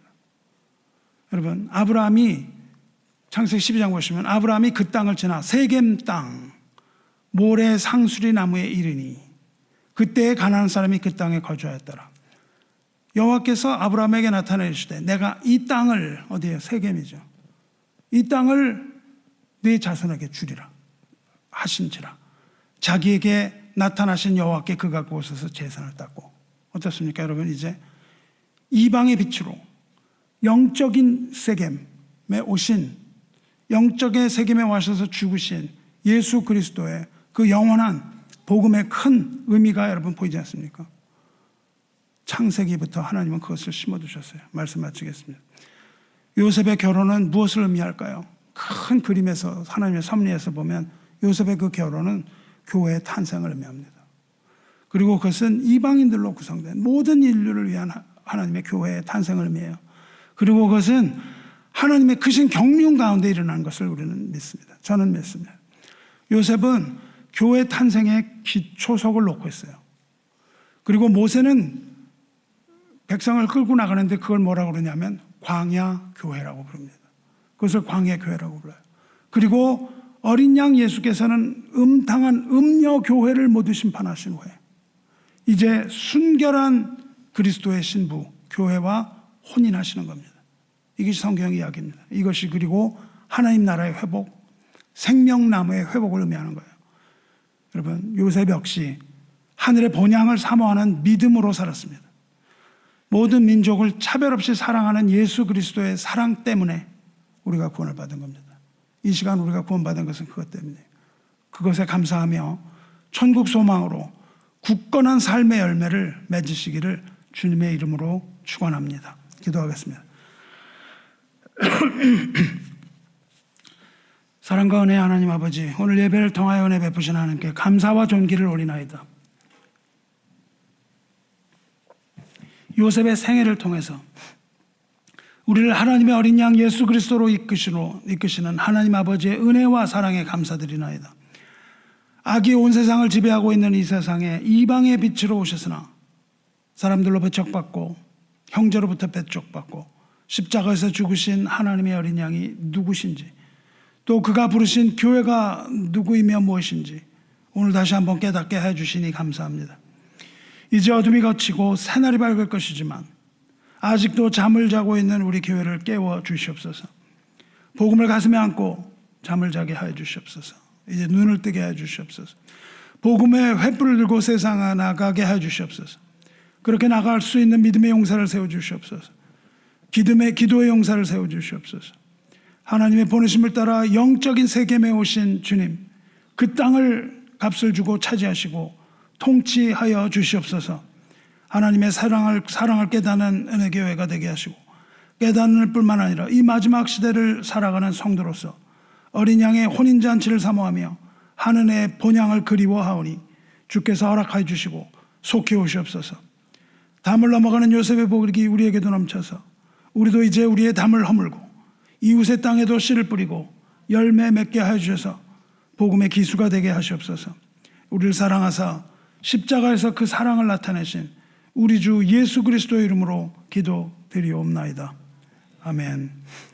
여러분, 아브라함이 창세기 12장 보시면 아브라함이 그 땅을 지나 세겜 땅 모래 상수리 나무에 이르니 그때에 가나안 사람이 그 땅에 거주하였더라. 여호와께서 아브라함에게 나타내 이르시되 내가 이 땅을, 어디에요? 세겜이죠. 이 땅을 네 자손에게 주리라 하신지라. 자기에게 나타나신 여호와께 그가 그곳에서 제사를 닦고. 어떻습니까 여러분? 이제 이방의 빛으로 영적인 세겜에 오신, 영적의 세겜에 와셔서 죽으신 예수 그리스도의 그 영원한 복음의 큰 의미가 여러분 보이지 않습니까? 창세기부터 하나님은 그것을 심어두셨어요. 말씀 마치겠습니다. 요셉의 결혼은 무엇을 의미할까요? 큰 그림에서, 하나님의 섭리에서 보면 요셉의 그 결혼은 교회의 탄생을 의미합니다. 그리고 그것은 이방인들로 구성된 모든 인류를 위한 하나님의 교회의 탄생을 의미해요. 그리고 그것은 하나님의 크신 경륜 가운데 일어나는 것을 우리는 믿습니다. 저는 믿습니다. 요셉은 교회 탄생의 기초석을 놓고 있어요. 그리고 모세는 백성을 끌고 나가는데 그걸 뭐라고 그러냐면 광야 교회라고 부릅니다. 그것을 광야 교회라고 불러요. 그리고 어린 양 예수께서는 음탕한 음녀 교회를 모두 심판하신 후에 이제 순결한 그리스도의 신부 교회와 혼인하시는 겁니다. 이것이 성경 이야기입니다. 이것이 그리고 하나님 나라의 회복, 생명나무의 회복을 의미하는 거예요. 여러분, 요셉 역시 하늘의 본향을 사모하는 믿음으로 살았습니다. 모든 민족을 차별 없이 사랑하는 예수 그리스도의 사랑 때문에 우리가 구원을 받은 겁니다. 이 시간 우리가 구원받은 것은 그것 때문이에요. 그것에 감사하며 천국 소망으로 굳건한 삶의 열매를 맺으시기를 주님의 이름으로 축원합니다. 기도하겠습니다. 사랑과 은혜의 하나님 아버지, 오늘 예배를 통하여 은혜 베푸신 하나님께 감사와 존귀를 올리나이다. 요셉의 생애를 통해서 우리를 하나님의 어린 양 예수 그리스도로 이끄시는 하나님 아버지의 은혜와 사랑에 감사드리나이다. 악이 온 세상을 지배하고 있는 이 세상에 이방의 빛으로 오셨으나 사람들로 배척받고 형제로부터 배척받고 십자가에서 죽으신 하나님의 어린 양이 누구신지, 또 그가 부르신 교회가 누구이며 무엇인지 오늘 다시 한번 깨닫게 해주시니 감사합니다. 이제 어둠이 걷히고 새날이 밝을 것이지만 아직도 잠을 자고 있는 우리 교회를 깨워 주시옵소서. 복음을 가슴에 안고 잠을 자게 하여 주시옵소서. 이제 눈을 뜨게 하여 주시옵소서. 복음의 횃불을 들고 세상에 나가게 하여 주시옵소서. 그렇게 나갈 수 있는 믿음의 용사를 세워 주시옵소서. 기도의 용사를 세워 주시옵소서. 하나님의 보내심을 따라 영적인 세겜에 오신 주님, 그 땅을 값을 주고 차지하시고 통치하여 주시옵소서. 하나님의 사랑을 깨닫는 은혜교회가 되게 하시고, 깨닫는 뿐만 아니라 이 마지막 시대를 살아가는 성도로서 어린 양의 혼인잔치를 사모하며 하늘의 본향을 그리워하오니 주께서 허락하여 주시고 속히 오시옵소서. 담을 넘어가는 요셉의 복이 우리에게도 넘쳐서 우리도 이제 우리의 담을 허물고 이웃의 땅에도 씨를 뿌리고 열매 맺게 하여 주셔서 복음의 기수가 되게 하시옵소서. 우리를 사랑하사 십자가에서 그 사랑을 나타내신 우리 주 예수 그리스도의 이름으로 기도드리옵나이다. 아멘.